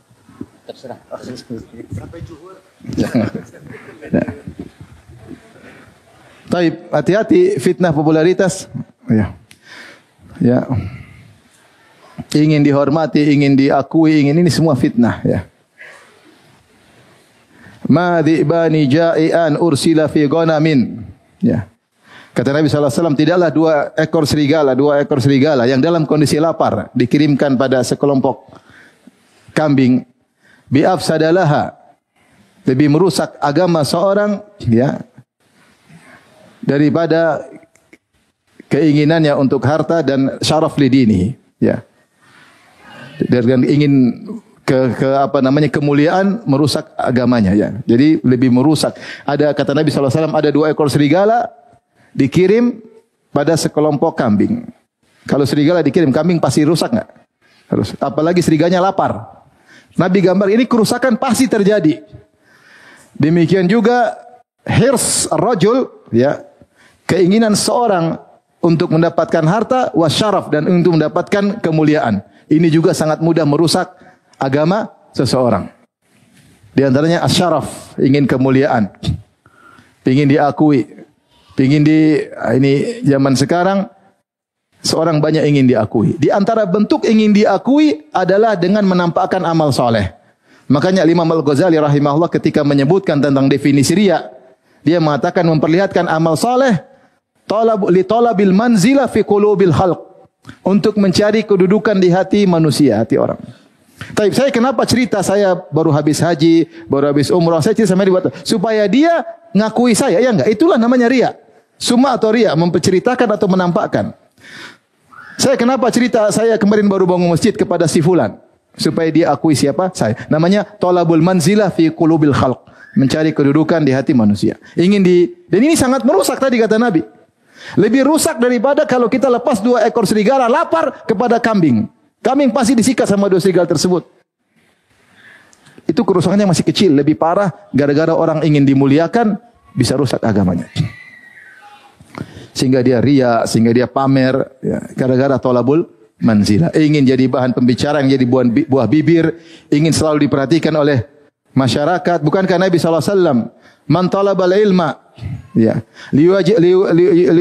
Terserah. Sampai zuhur. Taib, hati-hati fitnah popularitas. Ya. Ya. Ingin dihormati, ingin diakui, ini semua fitnah, ya. Ma dhi'bani ja'ian ursila fi ghanamin. Ya. Kata Nabi SAW, tidaklah dua ekor serigala yang dalam kondisi lapar dikirimkan pada sekelompok kambing, bi'afsadalaha, lebih merusak agama seorang, ya, daripada keinginannya untuk harta dan syaraf lidini, ya. Dan ingin kemuliaan merusak agamanya, ya. Jadi lebih merusak. Ada kata Nabi SAW, ada 2 ekor serigala dikirim pada sekelompok kambing. Kalau serigala dikirim, kambing pasti rusak enggak? Harus. Apalagi seriganya lapar. Nabi gambar ini kerusakan pasti terjadi. Demikian juga hirs rajul, ya, keinginan seorang untuk mendapatkan harta wasyaraf dan untuk mendapatkan kemuliaan. Ini juga sangat mudah merusak agama seseorang. Di antaranya asyaraf, ingin kemuliaan, ingin diakui. Ini zaman sekarang seorang banyak ingin diakui. Di antara bentuk ingin diakui adalah dengan menampakkan amal soleh. Makanya Imam Al-Ghazali rahimahullah ketika menyebutkan tentang definisi riya, dia mengatakan memperlihatkan amal soleh li talabil manzila fi qulubil khalq, untuk mencari kedudukan di hati manusia, hati orang. Tapi saya kenapa cerita saya baru habis haji, baru habis umrah, saya cerita sama dia supaya dia ngakui saya, ya enggak? Itulah namanya riya. Summa atau riya, memperceritakan atau menampakkan. Saya kenapa cerita saya kemarin baru bangun masjid kepada si fulan, supaya dia akui siapa saya. Namanya talabul manzilah fi qulubil khalq, mencari kedudukan di hati manusia. Dan ini sangat merusak tadi kata Nabi. Lebih rusak daripada kalau kita lepas 2 ekor serigala lapar kepada kambing. Kambing pasti disikat sama 2 serigala tersebut. Itu kerusakannya masih kecil, lebih parah gara-gara orang ingin dimuliakan bisa rusak agamanya. Sehingga dia riya, sehingga dia pamer, ya, gara-gara tolabul manzilah. Ingin jadi bahan pembicaraan, jadi buah bibir, ingin selalu diperhatikan oleh masyarakat. Bukankah Nabi SAW, man talabal ilma, ya,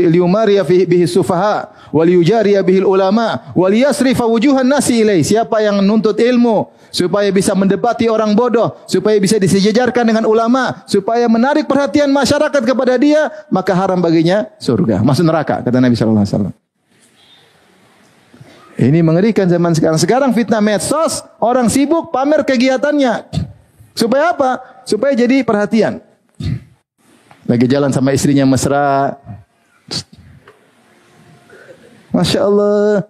liyumariya bihi sufaha, wa liyujariya bihi ulama, wa liyasrifa wujuhan nasi ilai. Siapa yang menuntut ilmu supaya bisa mendebati orang bodoh, supaya bisa disejajarkan dengan ulama, supaya menarik perhatian masyarakat kepada dia, maka haram baginya surga, masuk neraka, kata Nabi SAW. Ini mengerikan zaman sekarang. Sekarang fitnah medsos, orang sibuk pamer kegiatannya. Supaya apa? Supaya jadi perhatian. Lagi jalan sama istrinya mesra. Masya Allah,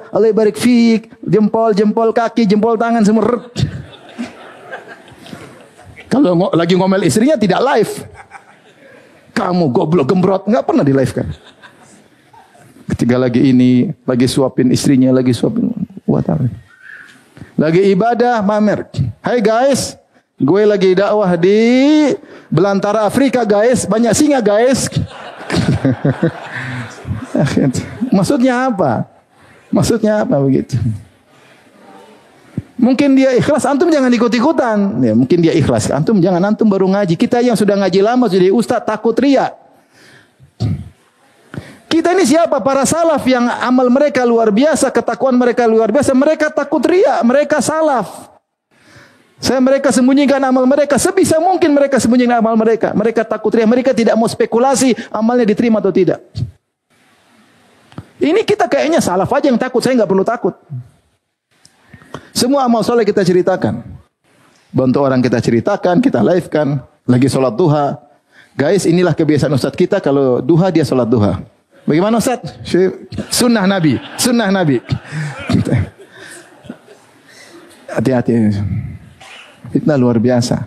Allah barik fiik, jempol kaki, jempol tangan semua. Kalau lagi ngomel istrinya tidak live. Kamu goblok gembrot, nggak pernah di live kan? Ketika lagi suapin istrinya, lagi suapin, lagi ibadah, mamer. Hai guys, gue lagi dakwah di belantara Afrika guys, banyak singa guys. Maksudnya apa? Maksudnya apa begitu? Mungkin dia ikhlas, antum jangan ikut-ikutan. Ya, mungkin dia ikhlas, antum baru ngaji. Kita yang sudah ngaji lama, jadi ustaz takut riya. Kita ini siapa? Para salaf yang amal mereka luar biasa, ketakwaan mereka luar biasa. Mereka takut riya, mereka salaf. Mereka sembunyikan amal mereka. Sebisa mungkin mereka sembunyikan amal mereka. Mereka takut riya, mereka tidak mau spekulasi amalnya diterima atau tidak. Ini kita kayaknya salaf aja yang takut, saya nggak perlu takut. Semua amal soleh kita ceritakan. Bantu orang kita ceritakan, kita live-kan. Lagi sholat duha. Guys, inilah kebiasaan Ustaz kita, kalau duha dia sholat duha. Bagaimana Ustaz? Sunnah Nabi. Sunnah Nabi. Hati-hati. Fitnah luar biasa.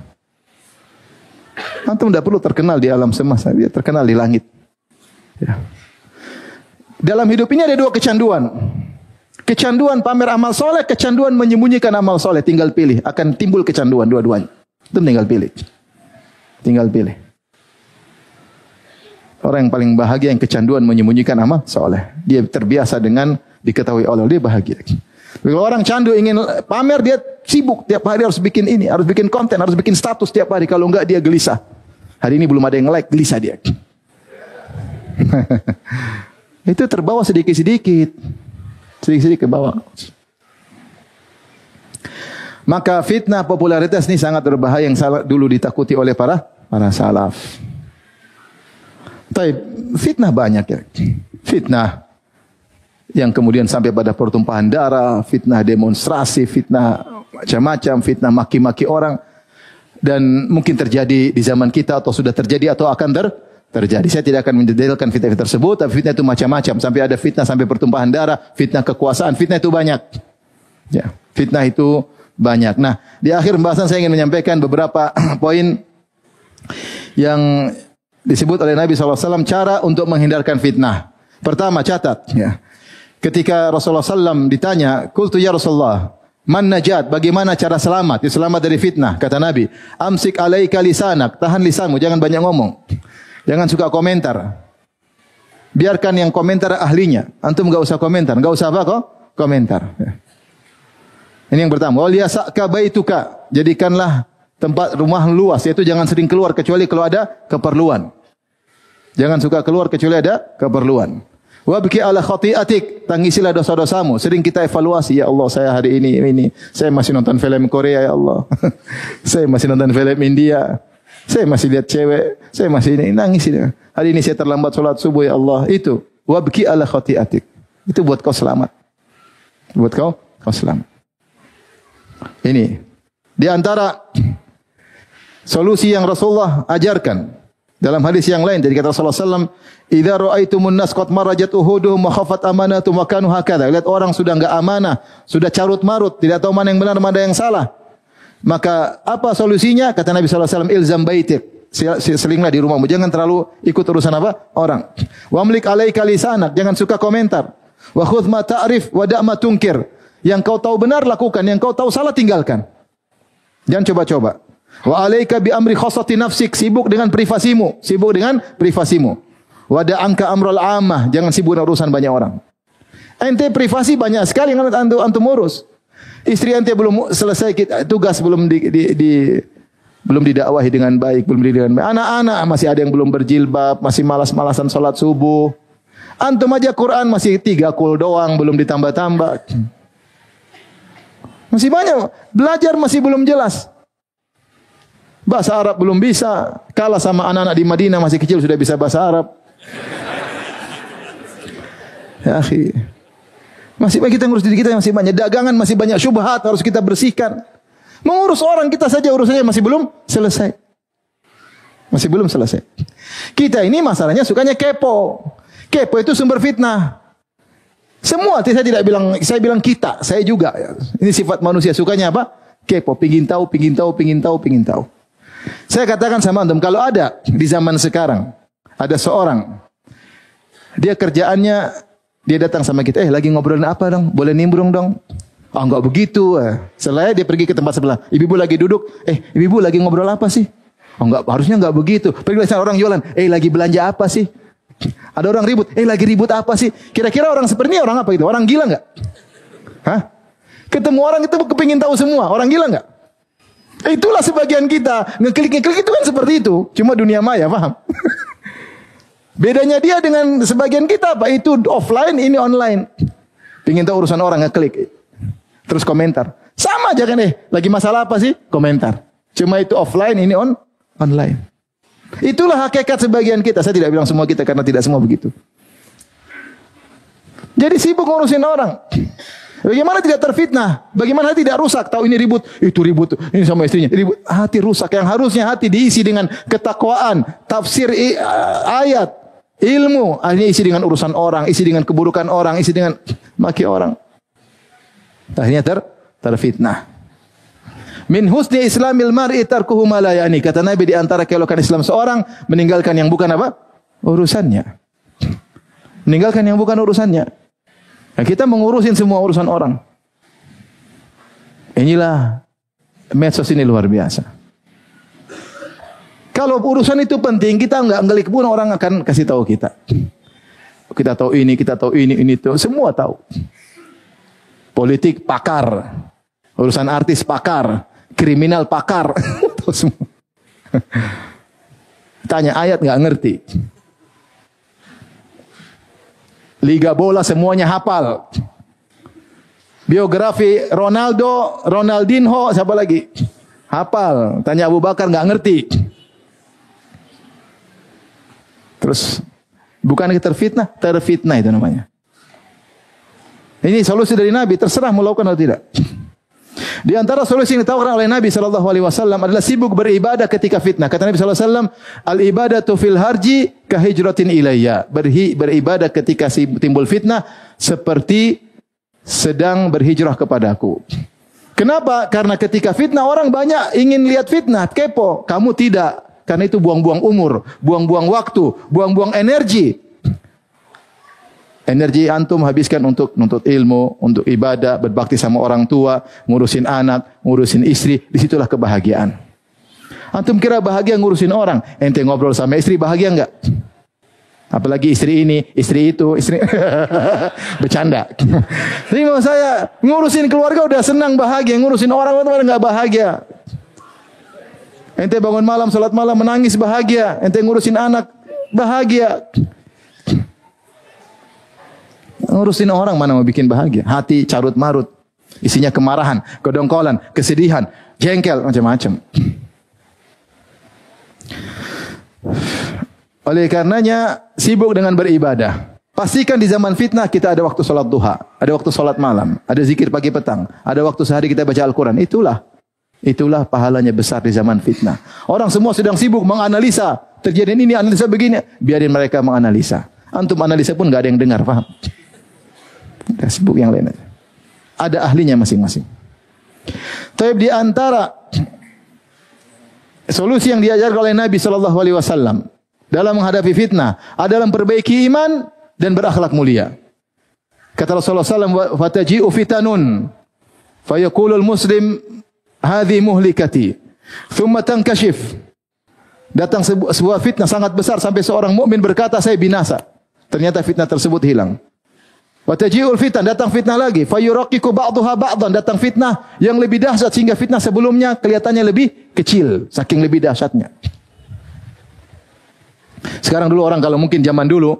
Antum tidak perlu terkenal di alam semesta, dia terkenal di langit. Ya. Dalam hidup ini ada dua kecanduan. Kecanduan pamer amal soleh, kecanduan menyembunyikan amal soleh. Tinggal pilih, akan timbul kecanduan dua-duanya. Itu tinggal pilih. Tinggal pilih. Orang yang paling bahagia yang kecanduan menyembunyikan amal soleh. Dia terbiasa dengan diketahui Allah, dia bahagia. Kalau orang candu ingin pamer, dia sibuk tiap hari harus bikin ini, harus bikin konten, harus bikin status tiap hari. Kalau enggak dia gelisah. Hari ini belum ada yang like, gelisah dia. Itu terbawa sedikit-sedikit. Sedikit-sedikit ke bawah. Maka fitnah popularitas ini sangat berbahaya yang dulu ditakuti oleh para salaf. Tapi fitnah banyak ya. Fitnah yang kemudian sampai pada pertumpahan darah, fitnah demonstrasi, fitnah macam-macam, fitnah maki-maki orang. Dan mungkin terjadi di zaman kita atau sudah terjadi atau akan terjadi. Saya tidak akan mendetailkan fitnah tersebut, tapi fitnah itu macam-macam. Sampai ada fitnah sampai pertumpahan darah, fitnah kekuasaan, fitnah itu banyak. Ya, fitnah itu banyak. Nah, di akhir pembahasan saya ingin menyampaikan beberapa poin yang disebut oleh Nabi SAW cara untuk menghindarkan fitnah. Pertama, catat. Ya. Ketika Rasulullah SAW ditanya, "Qultu ya Rasulullah, man najat? Bagaimana cara selamat? Ya, selamat dari fitnah." Kata Nabi, "Amsik alaika lisanak." Tahan lisanmu, jangan banyak ngomong. Jangan suka komentar. Biarkan yang komentar ahlinya. Antum enggak usah komentar, enggak usah apa kok? Komentar. Ya. Ini yang pertama. Wal yasaka baituka. Jadikanlah tempat rumah luas, yaitu jangan sering keluar kecuali kalau ada keperluan. Jangan suka keluar kecuali ada keperluan. Wabki ala khati'atik, tangisilah dosa-dosamu. Sering kita evaluasi, ya Allah saya hari ini saya masih nonton film Korea ya Allah. Saya masih nonton film India. Saya masih lihat cewek, saya masih nangis ini. Hari ini saya terlambat sholat subuh ya Allah. Itu wabki ala khati'atik. Itu buat kau selamat. Buat kau selamat. Ini di antara solusi yang Rasulullah ajarkan. Dalam hadis yang lain dari kata Rasulullah SAW, "Idza ra'aitumun nas qad marajat uhuduhum wa khafat amanatum wa kanu hakadha." Lihat orang sudah enggak amanah, sudah carut-marut, tidak tahu mana yang benar, mana yang salah. Maka apa solusinya? Kata Nabi SAW, "Ilzam baitik." Selinglah di rumahmu, jangan terlalu ikut urusan apa? Orang. "Wa amlik alaika lisanak." Jangan suka komentar. "Wa khudh ma ta'rif wa da' ma tunkir." Yang kau tahu benar lakukan, yang kau tahu salah tinggalkan. Jangan coba-coba. Wa alaika bi amri khassati nafsik, sibuk dengan privasimu, sibuk dengan privasimu. Wa da'anka amral ammah, jangan sibuk dengan urusan banyak orang. Ente privasi banyak sekali yang antum urus. Istri ente belum selesai tugas, belum didakwahi dengan baik, belum dididik dengan baik. Anak-anak masih ada yang belum berjilbab, masih malas-malasan salat subuh. Antum aja Quran masih 3 kul doang, belum ditambah-tambah. Masih banyak, belajar masih belum jelas. Bahasa Arab belum bisa, kalah sama anak-anak di Madinah masih kecil sudah bisa bahasa Arab. Ya akhi, masih banyak kita ngurus diri kita, masih banyak dagangan, masih banyak syubhat harus kita bersihkan. Mengurus orang kita saja urusannya masih belum selesai. Masih belum selesai. Kita ini masalahnya sukanya kepo. Kepo itu sumber fitnah. Semua, saya tidak bilang, saya bilang kita, saya juga. Ini sifat manusia, sukanya apa? Kepo, pingin tahu. Saya katakan sama antum, kalau ada di zaman sekarang, ada seorang, dia kerjaannya, dia datang sama kita, lagi ngobrolin apa dong? Boleh nimbrung dong? Oh enggak begitu. Setelah dia pergi ke tempat sebelah, ibu-ibu lagi duduk, ibu-ibu lagi ngobrol apa sih? Oh enggak, harusnya enggak begitu. Pergi sama orang jualan, lagi belanja apa sih? Ada orang ribut, lagi ribut apa sih? Kira-kira orang seperti ini orang apa gitu? Orang gila enggak? Hah? Ketemu orang itu kepingin tahu semua, orang gila enggak? Itulah sebagian kita, ngeklik itu kan seperti itu. Cuma dunia maya, paham? Bedanya dia dengan sebagian kita apa? Itu offline, ini online. Pingin tahu urusan orang, ngeklik. Terus komentar. Sama aja kan lagi masalah apa sih? Komentar. Cuma itu offline, ini online. Itulah hakikat sebagian kita. Saya tidak bilang semua kita karena tidak semua begitu. Jadi sibuk ngurusin orang. Bagaimana tidak terfitnah? Bagaimana tidak rusak? Tahu ini ribut, itu ribut, ini sama istrinya ribut. Hati rusak. Yang harusnya hati diisi dengan ketakwaan, tafsir ayat, ilmu. Akhirnya isi dengan urusan orang, isi dengan keburukan orang, isi dengan maki orang. Akhirnya terfitnah. Min husni islamil mar'i tarkuhu ma la ya'ni. Kata Nabi, di antara keelokan Islam seorang meninggalkan yang bukan apa? Urusannya. Meninggalkan yang bukan urusannya. Nah, kita mengurusin semua urusan orang. Inilah medsos ini luar biasa. Kalau urusan itu penting, kita enggak ngelik pun orang akan kasih tahu kita. Kita tahu ini itu, semua tahu. Politik pakar, urusan artis pakar, kriminal pakar, tahu semua. Tanya ayat enggak ngerti. Liga bola semuanya hafal. Biografi Ronaldo, Ronaldinho, siapa lagi? Hafal. Tanya Abu Bakar enggak ngerti. Terus bukan terfitnah, terfitnah itu namanya. Ini solusi dari Nabi, terserah mau lakukan atau tidak. Di antara solusi yang ditawarkan oleh Nabi SAW adalah sibuk beribadah ketika fitnah. Kata Nabi SAW, al-ibadatu fil harji kahijratin ilayya. Beribadah ketika timbul fitnah seperti sedang berhijrah kepadaku. Kenapa? Karena ketika fitnah orang banyak ingin lihat fitnah, kepo. Kamu tidak. Karena itu buang-buang umur, buang-buang waktu, buang-buang energi. Energi antum habiskan untuk nuntut ilmu, untuk ibadah, berbakti sama orang tua, ngurusin anak, ngurusin istri. Disitulah kebahagiaan. Antum kira bahagia ngurusin orang? Ente ngobrol sama istri bahagia enggak? Apalagi istri ini, istri itu, istri bercanda. Jadi maksud saya ngurusin keluarga udah senang bahagia, ngurusin orang enggak bahagia. Ente bangun malam, salat malam menangis bahagia. Ente ngurusin anak bahagia. Ngurusin orang mana mau bikin bahagia? Hati carut marut, isinya kemarahan, kedongkolan, kesedihan, jengkel, macam-macam. Oleh karenanya sibuk dengan beribadah. Pastikan di zaman fitnah kita ada waktu salat duha, ada waktu salat malam, ada zikir pagi petang, ada waktu sehari kita baca Al-Quran. Itulah pahalanya besar di zaman fitnah. Orang semua sedang sibuk menganalisa, terjadi ini, analisa begini, biarin mereka menganalisa. Antum analisa pun enggak ada yang dengar, paham? Enggak, sibuk yang lain aja. Ada ahlinya masing-masing. Tapi di antara solusi yang diajarkan oleh Nabi SAW dalam menghadapi fitnah adalah memperbaiki iman dan berakhlak mulia. Kata Rasulullah SAW, "Fataji'u fitanun, fayaqulul muslim hadhi muhlikati, thumma tankashif." Datang sebuah fitnah sangat besar sampai seorang mukmin berkata, saya binasa. Ternyata fitnah tersebut hilang. Wataji'ul fitan, datang fitnah lagi. Fayuraqiqu ba'daha ba'dan, datang fitnah yang lebih dahsyat sehingga fitnah sebelumnya kelihatannya lebih kecil, saking lebih dahsyatnya. Sekarang dulu orang kalau mungkin zaman dulu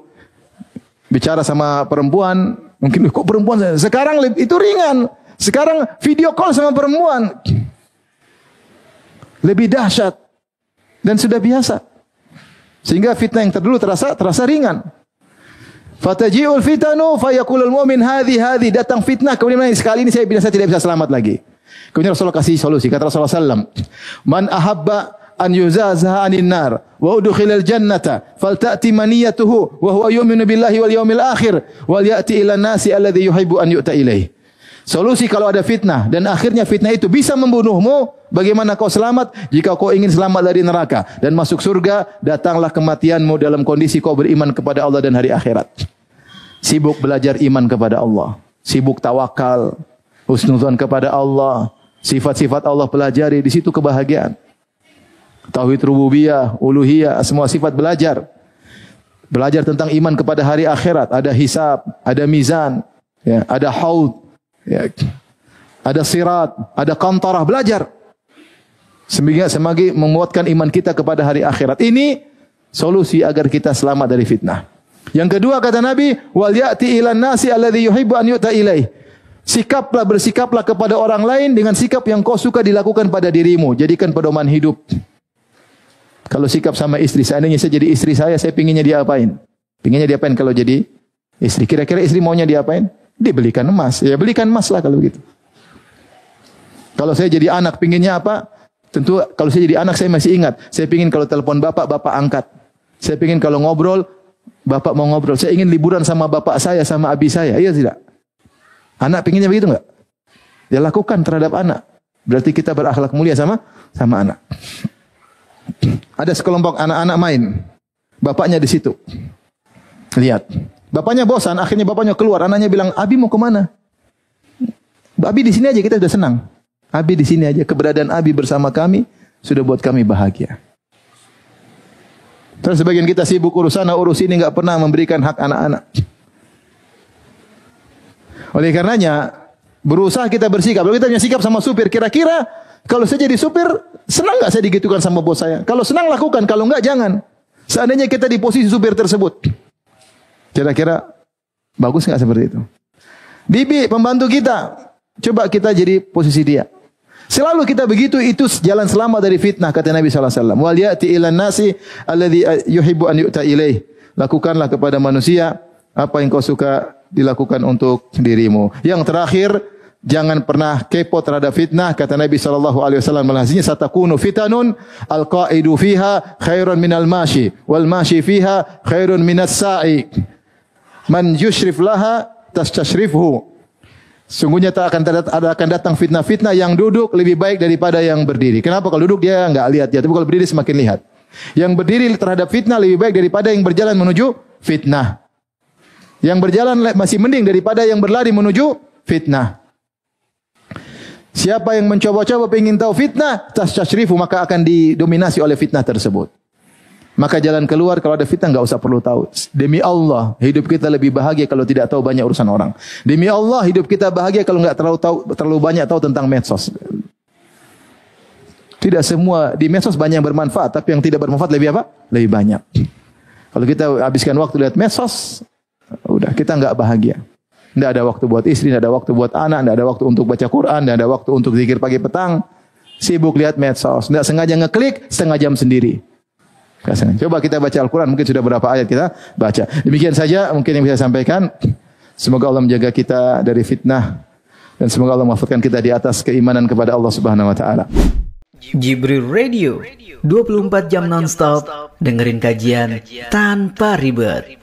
bicara sama perempuan, mungkin kok perempuan, sekarang itu ringan. Sekarang video call sama perempuan lebih dahsyat dan sudah biasa. Sehingga fitnah yang terdulu terasa ringan. Fataji'ul fitanu fayaqulul mu'min hadhi, datang fitnah kemudian sekali ini saya tidak bisa selamat lagi. Kemudian Rasulullah kasih solusi. Kata Rasulullah SAW, "Man ahabba an yuzazaha anin nar wa udkhilal jannata falta'ti maniyatuhu wa huwa yu'minu billahi wal yawmil akhir wal ya'ti ila nasi alladhi yuhibbu an yu'ta ilaih." Solusi kalau ada fitnah dan akhirnya fitnah itu bisa membunuhmu, bagaimana kau selamat? Jika kau ingin selamat dari neraka dan masuk surga, datanglah kematianmu dalam kondisi kau beriman kepada Allah dan hari akhirat. Sibuk belajar iman kepada Allah, sibuk tawakal, husnuzan kepada Allah, sifat-sifat Allah pelajari, di situ kebahagiaan. Tauhid rububiyah, uluhiyah, semua sifat belajar. Belajar tentang iman kepada hari akhirat, ada hisab, ada mizan, ya, ada haud, ya, ada sirat, ada qantarah, belajar. Semakin menguatkan iman kita kepada hari akhirat. Ini solusi agar kita selamat dari fitnah. Yang kedua kata Nabi, wal ya'ti ilan nasi alladhi yuhibbu an yu'ta ilaih. Bersikaplah kepada orang lain dengan sikap yang kau suka dilakukan pada dirimu. Jadikan pedoman hidup. Kalau sikap sama istri, seandainya saya jadi istri saya pinginnya diapain? Pinginnya diapain kalau jadi istri? Kira-kira istri maunya diapain? Dibelikan emas. Ya belikan emas lah kalau gitu. Kalau saya jadi anak, pinginnya apa? Tentu kalau saya jadi anak saya masih ingat. Saya pingin kalau telepon bapak, bapak angkat. Saya pingin kalau ngobrol, bapak mau ngobrol. Saya ingin liburan sama bapak saya, sama abi saya. Iya tidak? Anak pinginnya begitu enggak? Ya lakukan terhadap anak. Berarti kita berakhlak mulia sama anak. Ada sekelompok anak-anak main. Bapaknya di situ. Lihat. Bapaknya bosan, akhirnya bapaknya keluar. Anaknya bilang, "Abi mau kemana?" "Abi di sini aja, kita sudah senang. Abi di sini aja, keberadaan Abi bersama kami sudah buat kami bahagia." Terus sebagian kita sibuk urus sana, urus ini, enggak pernah memberikan hak anak-anak. Oleh karenanya, berusaha kita bersikap. Kalau kita punya sikap sama supir, kira-kira kalau saya jadi supir, senang enggak saya digitukan sama bos saya? Kalau senang lakukan, kalau enggak jangan. Seandainya kita di posisi supir tersebut, kira-kira bagus enggak seperti itu? Bibi, pembantu kita, coba kita jadi posisi dia. Selalu kita begitu, itu jalan selamat dari fitnah, kata Nabi SAW. Wal ya'ti ilan nasi alladhi yuhibbu an yu'ta ilaih. Lakukanlah kepada manusia apa yang kau suka dilakukan untuk dirimu. Yang terakhir, jangan pernah kepo terhadap fitnah, kata Nabi SAW. Malhasilnya satakunu fitanun al-qa'idu fiha khairun minal mashi wal mashi fiha khairun minas sa'i. Man yushrif laha tastashrifhu. Sungguhnya akan datang fitnah-fitnah yang duduk lebih baik daripada yang berdiri. Kenapa? Kalau duduk dia enggak lihat ya, tapi kalau berdiri semakin lihat. Yang berdiri terhadap fitnah lebih baik daripada yang berjalan menuju fitnah. Yang berjalan masih mending daripada yang berlari menuju fitnah. Siapa yang mencoba-coba ingin tahu fitnah, tastasrifu, maka akan didominasi oleh fitnah tersebut. Maka jalan keluar kalau ada fitnah enggak usah perlu tahu. Demi Allah, hidup kita lebih bahagia kalau tidak tahu banyak urusan orang. Demi Allah, hidup kita bahagia kalau enggak terlalu banyak tahu tentang medsos. Tidak semua di medsos banyak yang bermanfaat, tapi yang tidak bermanfaat lebih apa? Lebih banyak. Kalau kita habiskan waktu lihat medsos, udah kita enggak bahagia. Tidak ada waktu buat istri, tidak ada waktu buat anak, tidak ada waktu untuk baca Quran, tidak ada waktu untuk zikir pagi petang. Sibuk lihat medsos, tidak sengaja ngeklik setengah jam sendiri. Coba kita baca Al-Quran, mungkin sudah berapa ayat kita baca. Demikian saja mungkin yang bisa saya sampaikan. Semoga Allah menjaga kita dari fitnah dan semoga Allah mahfudkan kita di atas keimanan kepada Allah Subhanahu wa taala. Jibril Radio 24 jam nonstop dengerin kajian tanpa ribet.